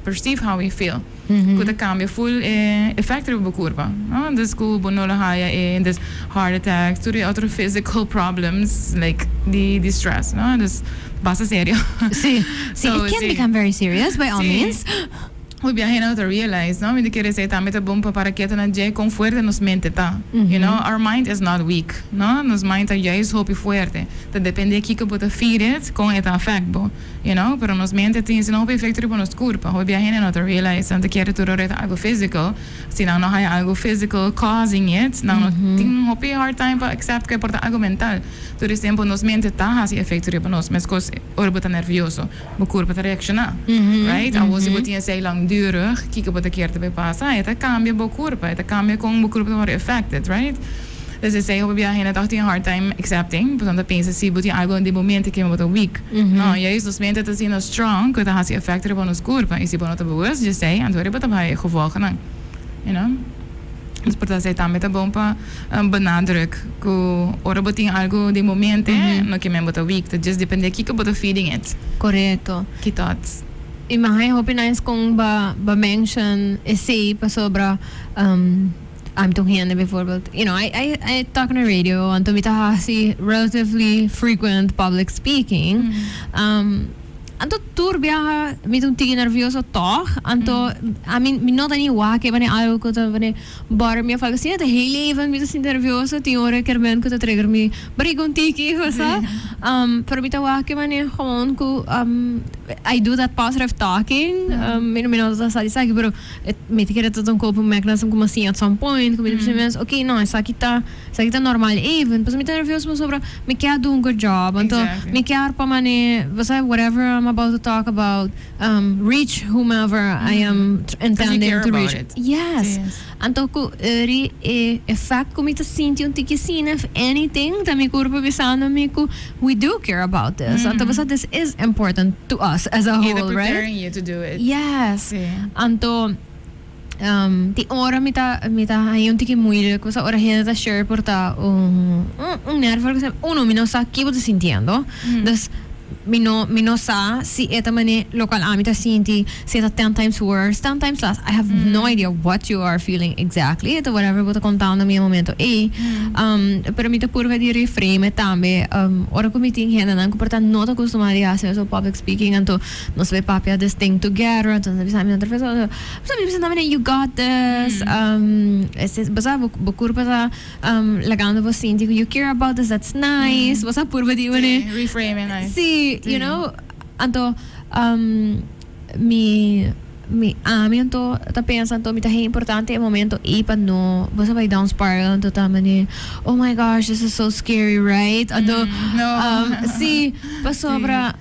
perceive how we feel. Kuda cambia full effect op de curva. Dus ku bonola haya dus heart attacks, to the other physical problems like the stress. No, dus basta serio. See, so, it can become very serious by all means. We begin to realize, no? We quer dizer também tá bom para que na je com forte nos mente tá. You know, our mind is not weak, no? Nos mind tá juist hope forte. Tá depende aqui que bota feed it com eta affectbo, you know? Pero nos mente tem não effect op nos corpo. We begin to realize and quer tu reta algo physical, se não há algo physical causing it, não tem hope hard time para accept que porta algo mental. Todo esse tempo nos mente tá há effect op nos, mas cos ora bota nervioso, o corpo tá reaccionar, right? A você botinha sei lang durig, kijken wat de keer te passa, het cambia bo corpo, het cambia com bo corpo worden affected, right? Dus ik zei, we hebben het echt een hard time accepting, want dan pensa si botie algo in die momenten que wat weak. No, juist nos momenten te zien als strong, que has effect op ons corpo, e si bono te bewust, je zei, en we hebben gevolgen, you know. Dus por isso também tá bom para benadruk que ora botin algo de momenten, no que me bota weak, it just depende aqui que bota feeding it. Correto. Que thoughts? Imagine hope nice kung ba mention essay pa sobra I'm talking bijvoorbeeld, you know, I talk on the radio and to mitahasi relatively frequent public speaking. Anto turbia mitong tigi nervioso toch anto I mean minota ni wake bane algo ko to bane bar mi falga sina te hele even mito sin nervioso ti ore kermen ko to trigger mi bari gon tiki hosa pero mita wake bane gewoon ko I do that positive talking. Menos sa sabe, pero me te quer todo coping mechanism como assim at some point, como dizemos, okay, não, essa aqui tá normal even, mas me tá nervioso sobre me quer do good job, então me quer para mane, você whatever I'm about to talk about, reach whomever I am intending to reach. Yes. Então ko effect ko me ta sinti un tikisina if anything, ta mi corpo bisano me ko we do care about this. Então this is important to us as a whole, right? Preparing you to do it. Yes. Anto ti ora mi ta yung tiki muile ko sa ora hina ta share por ta un nervo que uno mi no sa que vos sintiendo. Das mi no sa si eta mane local amita sinti si eta 10 times worse, 10 times less. I have no idea what you are feeling exactly. Eta whatever bota contando mi momento. Pero mi ta purva di reframe tambe ora ko meeting hena nan ko porta no ta costumari hacer so public speaking anto no se papia this thing together anto sabi mi outra pessoa sabi mi também you got this basa bukur sa lagando vos sinti you care about this, that's nice. Basa purva di mane reframing nice. You know, anto mi anto ta pensa anto mi ta é importante momento pa no você vai down spiral anto ta mani oh my gosh, this is so scary, right? Anto si pa sobra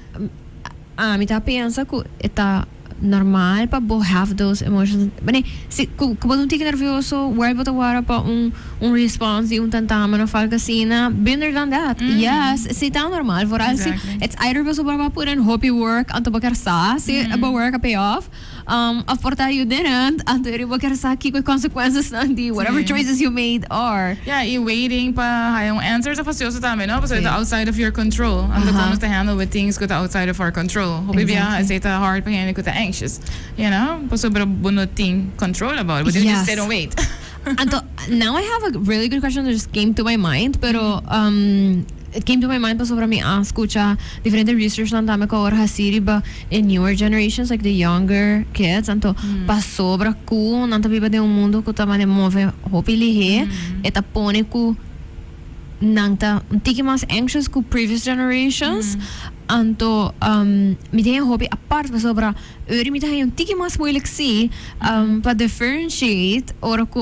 mi ta pensa ku eta normal pa bo have those emotions. Bane si ku não tique nervioso, where bota wara pa response di tantama no falcasina, been there done that. Yes, si tá normal for all. It's either basta ba put in hope you work anto bakar sa si about work a pay off. Of porta you didn't anto eri bakar sa ki ko consequences nandi whatever choices you made are. Yeah, you waiting pa hayong answers of facioso tama no, so it's outside of your control. Anto como to handle with things ko outside of our control. Hope biya is it hard pa yan ko ta anxious, you know, pa sobra bunuting control about it, but you just say don't wait. And now I have a really good question that just came to my mind, pero it came to my mind pa sobra mi escucha different research lang tama ko or hasiri ba in newer generations like the younger kids anto pa sobra ku nanta biba de mundo ko tama ne move hopilihe eta pone ku nanta tiki mas anxious ku previous generations anto mi tenho hobby apart pa sobra mi tenho tiki mas moeilijk si pa differentiate ora ko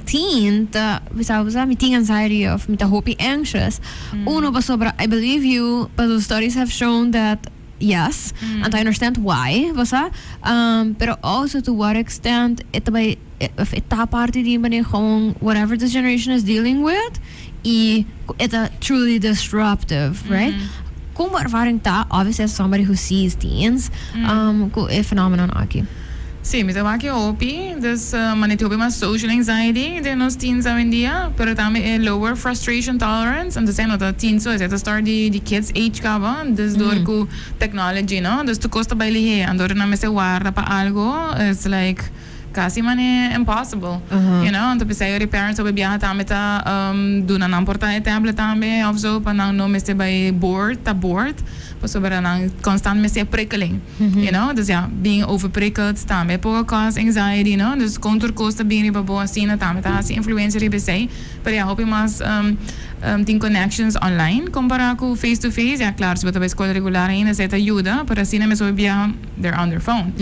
teen ta bisa mi tenho anxiety of mi ta hobby anxious uno pa sobra I believe you but the studies have shown that yes and I understand why basa pero also to what extent ito ba if ita parte di ba ni kung whatever this generation is dealing with it's truly disruptive, right? Kung ervaring ta, obviously as somebody who sees teens, ko phenomenon aqui. Sim, mas eu aqui ouvi, manito ouvi mais social anxiety de nos teens hoje em dia, pero também é lower frustration tolerance, and sendo da teens so é start the kids age kaba, des dor ku technology, no, des tu costa baile he, andor na mese guarda pa algo, it's like kasi mane impossible, you know, and to be say parents obi biya tambe ta do na nang porta tablet tambe of so pa nang no meste by board pa sobra nang constant meste prikkeling, you know, dus ja being overprikkeld tambe po cause anxiety, no, dus contour costa being babo asina tambe ta si influencer ibe say, pero ja hope mas tem connections online compara com face to face, ja claro, se bota escola regular ainda se te ajuda, para assim mesmo biya they're on their phone,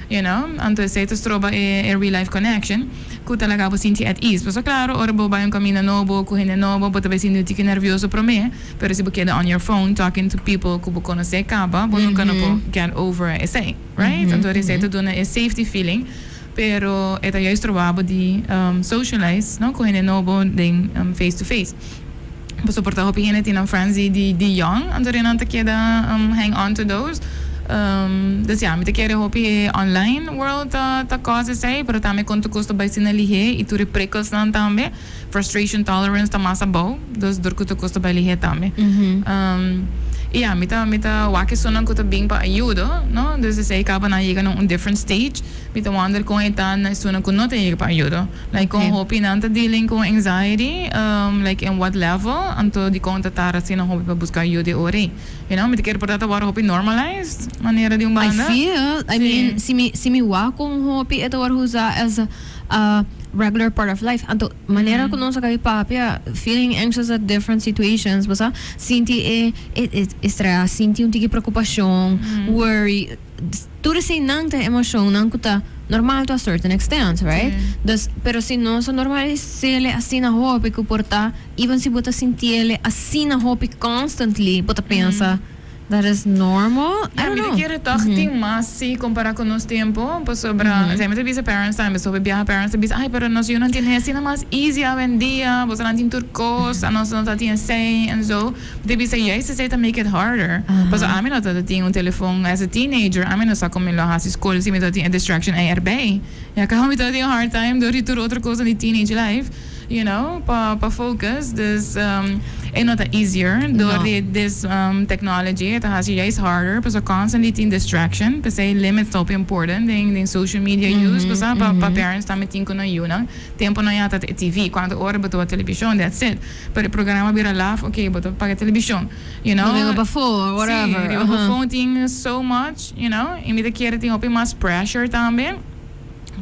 you know, anto se te stroba a real life connection ku talaga po sinti at ease. Pero claro, ora bo ba yung kamina nobo, kuhine nobo, but tabi sinti tiki nervioso pro me, pero si bukeda on your phone talking to people ku bukono se kaba, bo nung kana po get over a essay, right? Anto rin to do na a safety feeling, pero eta yo istrobabo di socialize, no? Kuhine nobo ding face to face. Pero soporta hopi hine tinang friends di young, anto rin ang takeda hang on to those. Dus ja, met keren hopi online world ta cause say, pero tame konto kusto by sinalihe ituri prikkels nan tambe, frustration tolerance ta masa bow, dus dor kuto kusto by lihe tambe. Ja, mita wake sonan kuto bing pa ayudo, no? Dus ze say kaba na llega nung different stage, mita wonder kung itan na sonan kun not llega pa ayudo. Like kung hopi nanta dealing kung anxiety, like in what level, anto di konta tara sina hopi pa busca ayuda ore. You know, mita kere por tata wara hopi normalized manera de banda. I mean, si mi wa kung hopi ito war huza as regular part of life. Anto manera ko nung sa kay papia feeling anxious at different situations, basta sinti stress, sinti unti preocupacion, worry, tudo sem nang ta emotion nang kuta normal to a certain extent, right? Pero si no so normal sele assim na hope que porta even si bota sentiele assim na hope constantly bota pensa that is normal. I don't know. Quero toch ting mas si comparar com nos tempo, pues sobra, sempre te bisa parents time, so bebia parents te bisa, ai pero nos não tem assim mais easy hoje em dia, você não tem turcos, a nós não tá tem say and so, te bisa yes, se to make it harder. Pues a mim não tá tem telefone as a teenager, a mim não sa como lo has school, se me tá tem distraction aí erbij. Ja, kan me tá tem hard time door die outra coisa in teenage life. You know, pa focus. Dus it's not easier door this technology. It has juist harder. But so constantly in distraction. But say limits op important. Den social media use. But pa parents tamen tin ko na yun. Tempo na yata TV. Quando ora bato television. That's it. But the programa bira laugh. Okay, bato pag television. You know. Domingo before, whatever. Sí, phone thing so much. You know. Imida kere ting op mas pressure tambe.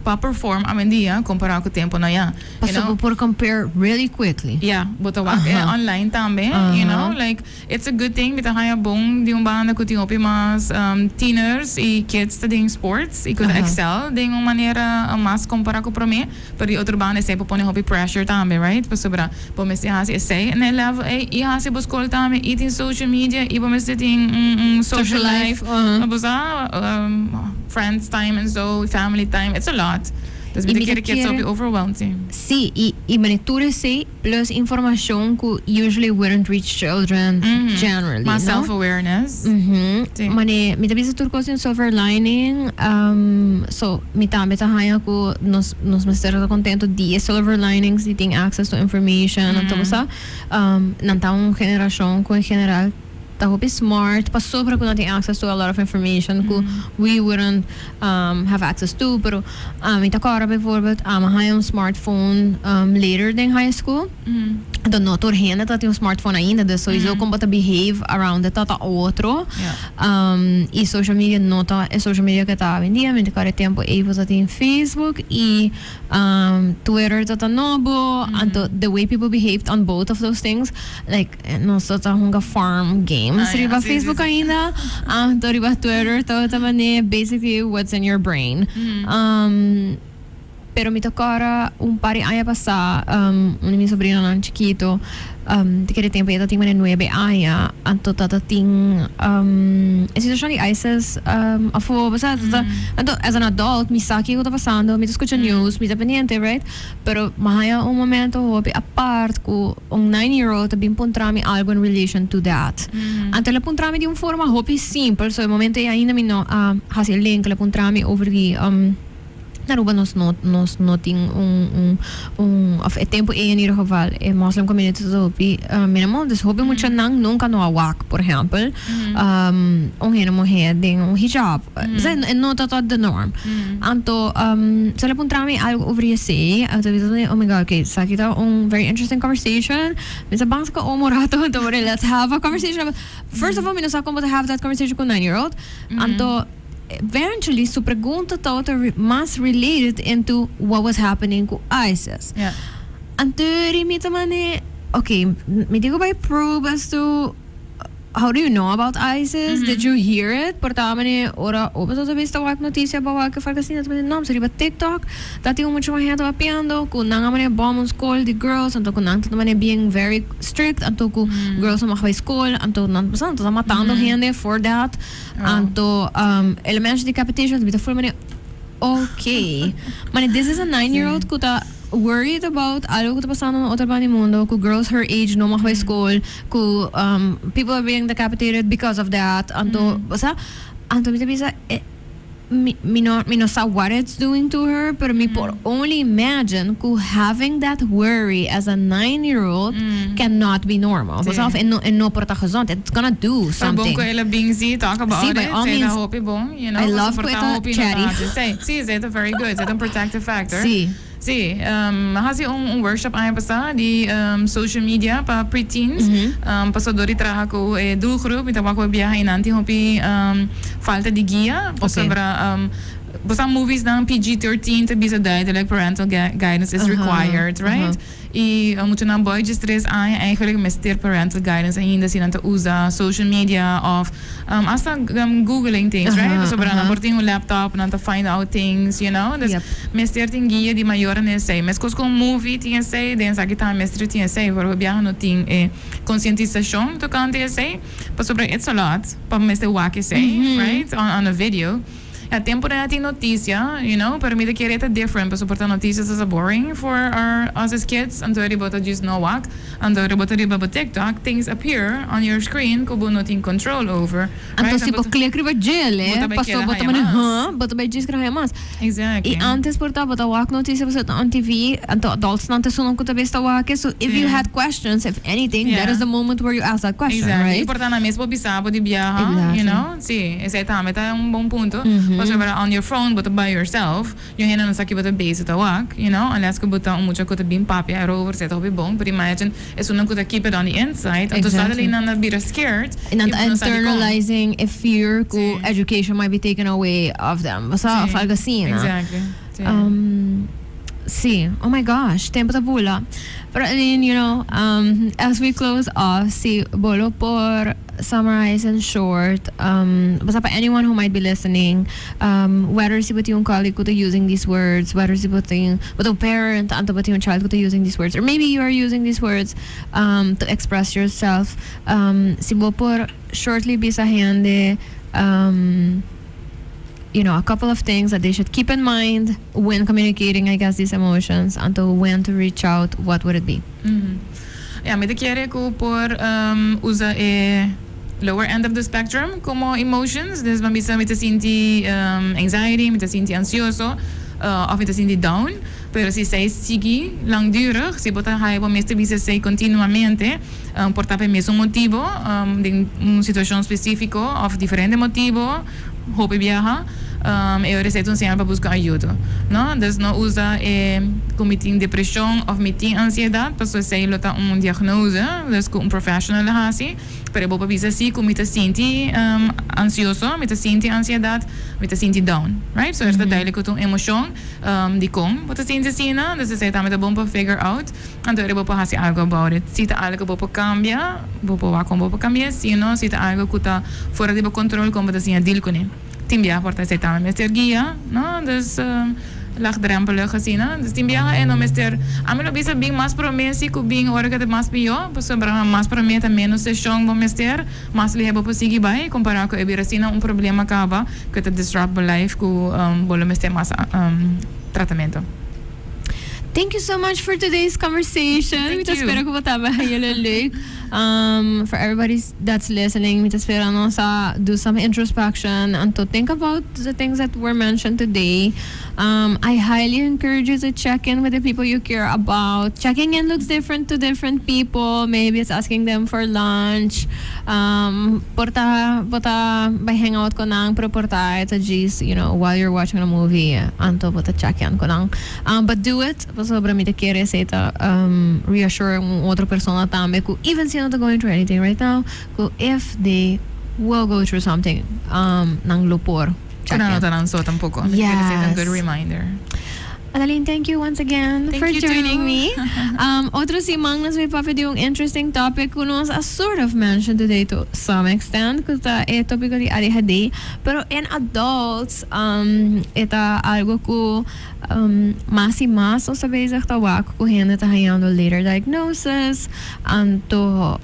Pa perform a dia comparado com o tempo na ya. Paso por compare really quickly. Yeah, but online também, you know, like it's a good thing bita haya bom di banda ko tingopi mas teenagers e kids ta ding sports e could excel ding manera mas compara ko para mim, pero outro banda sempre põe hobby pressure também, right? Pa sobra, po mes hasi say and level e hasi bo school também eating social media e po mes ting social life, friends time and so family time, it's a lot. Dus met de keren kids will be overwhelmed. Sí, y manitura say plus information que usually wouldn't reach children generally. Mas self-awareness. Mane, mita bisa turcos in silver lining. So, mita haya ko nos mestera contento di silver linings, di ting access to information. Anto basta, nantang generasyon ko in general taho be smart, pa sobra ko natin access to a lot of information ko we wouldn't have access to, pero ita kara bijvoorbeeld hij een smartphone later than high school. Dan not doorheen dat yung smartphone ainda, dus sowieso como te behave around it tata outro. E social media nota, social media que tá vendia, mente kara tempo even dat in Facebook e Twitter tata nobo, and the way people behaved on both of those things, like no tata hunga farm game. Riba Facebook ainda, riba Twitter, tota mane basically what's in your brain. Pero mi tocara pari aya pasa, una mi sobrina nan chiquito, de que tempo ela tinha 9 aya, anto tata ting, situação de ISIS, afo, basta, anto as an adult, mi saki o que tá passando, mi escuta news, mi tá pendiente, right? Pero mahaya momento hobi apart ko 9-year-old bim puntrami algo in relation to that. Anto la puntrami di forma hobi simple, so il momento ainda mi no hasi link la puntrami over di naruba nos noting of tempo in ieder geval Muslim community hopi minimal dus hopi mucha nang nunca no awak por exemplo hena moher ding hijab zijn no dat the norm anto se le puntrami algo over je say oh my god okay sakita very interesting conversation misa bangsa ka omorato let's have a conversation first of all mi no sa como to have that conversation con 9-year-old anto eventually su pergunta toda mas related into what was happening with ISIS. Yeah. Anteri mi tamane okay, me digo by probe as to how do you know about ISIS? Did you hear it? Portamane ora oba sa vista wak noticia ba wak falta sin tamane nom sa riba TikTok. Dati yung mucho mahento apiando ku nanga mane bomb school the girls anto ku nang tamane being very strict anto ku girls ma khway school anto nan pasan to matando gente for that. Anto elementos decapitation bita full mane okay. Mane this is a 9-year-old ku ta worried about algo que está pasando no otro lado del mundo, ku girls her age no makwa school, ku people are being decapitated because of that. Anto bisa me no sa what it's doing to her, pero me por only imagine ku having that worry as a 9-year-old cannot be normal. Basa en no porta gezond, it's gonna do something. Bom ela bingzi talk about it. By all means, hope bom, you know. I love it charity. Sí, is it very good. It's a protective factor. Sí. Sí, hasi workshop ay pasa di social media pa preteens. Pasadori traha ko doelgroep, ita wako biyahe inanti hopi falta di guia, sobra basta movies dan PG-13 to bisa duidelijk parental guidance is required, right? Moet je naar boy just stress aan eigenlijk met parental guidance en je dat zien te usa social media of hasta googling things, right? So para porting un laptop and to find out things, you know. Dus mestre tingia di mayor ne sei, mes cos con movie tinha sei, den sa kita mestre tinha sei, por viaja no ting conscientização to kan tinha sei, pa sobre it's a lot, pa mestre wake sei, right? On a video. Ja, tempo na natin notícia, you know, pero mida querer different, pero suportar notícias is boring for us as kids. Anto ribota just no walk, anto ribota riba ba TikTok, things appear on your screen kubo not in control over. Anto si po click riba gel, paso bota man bota ba just graha mas. Exactly. E antes porta bota walk notícia basta on TV, anto adults nante sunon ko tabesta walk, so if you had questions, if anything, that is the moment where you ask that question, right? Porta na mesmo bisabo di biyaha, you know? Sí, ese tama ta bom punto. Kasi on your phone, but by yourself, yung hina sa kiba base tawak, you know, unless ko buta umucha ko bin papi over set ko bong, but imagine is unang ko keep it on the inside, and to suddenly na be scared, and internalizing a fear ko education might be taken away of them. Basta falgasina. Exactly. Sí. Oh my gosh, tempo ta bula. But I mean, you know, as we close off, si bolo por summarize in short, basta pa anyone who might be listening, whether si buti yung colleague ko to using these words, whether si buti yung parent, anto buti yung child ko to using these words, or maybe you are using these words to express yourself, si bolo por shortly bisahende, you know, a couple of things that they should keep in mind when communicating, I guess, these emotions, and to when to reach out, what would it be? Ja, me quiere ko por usa lower end of the spectrum como emotions. Dus man bisa me te sinti anxiety, me te sinti ansioso, of me te sinti down. Pero si sei sigue langdurig, si bota hai bom este bisa sei continuamente, por tape mesmo motivo, de situação específico of diferente motivo, hope viaja, eu receito sinal para buscar ajuda, não? Dus não usa como tem depressão ou tem ansiedade, para sei lota diagnose, dus com profissional hasi, pero bopa bisa assim como te senti ansioso, me te senti ansiedade, me te senti down, right? So esta duidelijk com emoção, de como você sente assim, né? Dus sei também bom para figure out, então eu bopa hasi algo about it. Se tá algo bopa cambia, bopa wa como bopa cambia, se não, se tá algo que tá fora de controle, como assim a deal com ele. Timbia porta sei também mestre guia, não? Dus laagdrempelig gezien, né? Dus timbia é no mestre, a mim lo bisa bem mais promessa que bem hora que mais pior, para sobre mais promessa menos sessão bom mestre, mais lhe bopa seguir vai comparar com ebiracina problema acaba que te disrupt life com bolo mestre mais tratamento. Thank you so much for today's conversation. Thank you. Espero ko mataba leuk. For everybody that's listening, espero no sa do some introspection and to think about the things that were mentioned today. I highly encourage you to check in with the people you care about. Checking in looks different to different people. Maybe it's asking them for lunch. Porta by hangout ko nang pero porta ito just, you know, while you're watching a movie, anto porta check in ko nang. But do it. Sobra mi te quiere say to reassure otra persona también, even si no they're going through anything right now, if they will go through something nang lupor. Check in. So tampoco. Yes. A good reminder. Adaline, thank you once again for joining me. Otro simang nas may papedi yung interesting topic kuno as sort of mentioned today to some extent kuta topic di adihadi, pero in adults ita algo ko mas y mas o sabi sa tawag ko hina tahayando later diagnosis anto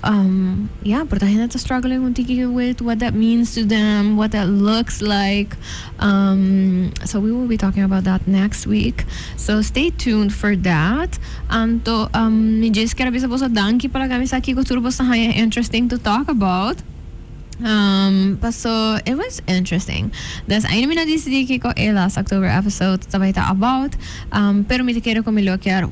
portahin na struggling untiki with what that means to them, what that looks like. So we will be talking about that next week. So stay tuned for that. Anto ni Jessica rabisa po sa danki pala kami sa kiko turbo sa haya interesting to talk about. So it was interesting. Das ayun namin na-decide ko last October episode sabay ta about pero may kero ko milokyar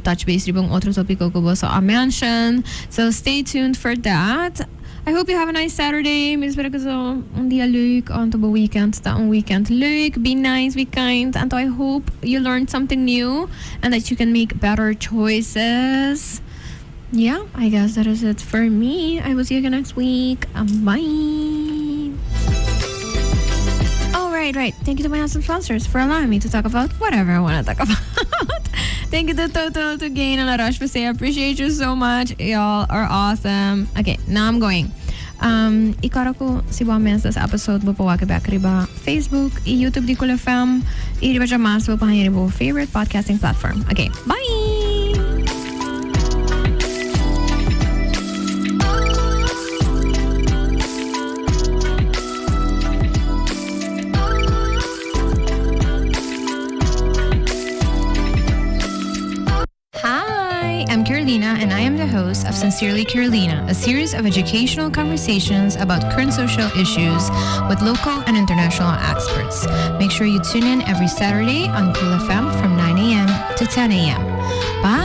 touch base ribong otro topiko ko so I mention. So stay tuned for that. I hope you have a nice Saturday. May espero ko so un dia leuk anto ba weekend ta un weekend leuk. Be nice, be kind. Anto I hope you learned something new and that you can make better choices. Yeah, I guess that is it for me. I will see you again next week. Bye. right. Thank you to my awesome sponsors for allowing me to talk about whatever I want to talk about. Thank you to Total, to Gain, and Arash for saying I appreciate you so much. Y'all are awesome. Okay, now I'm going. Ikora ko si bom mensas episode bo po wake back riba Facebook e YouTube di Cool FM e riba jamas bo pa riba favorite podcasting platform. Okay, bye. I'm Carolina, and I am the host of Sincerely Carolina, a series of educational conversations about current social issues with local and international experts. Make sure you tune in every Saturday on Cool FM from 9 a.m. to 10 a.m. Bye!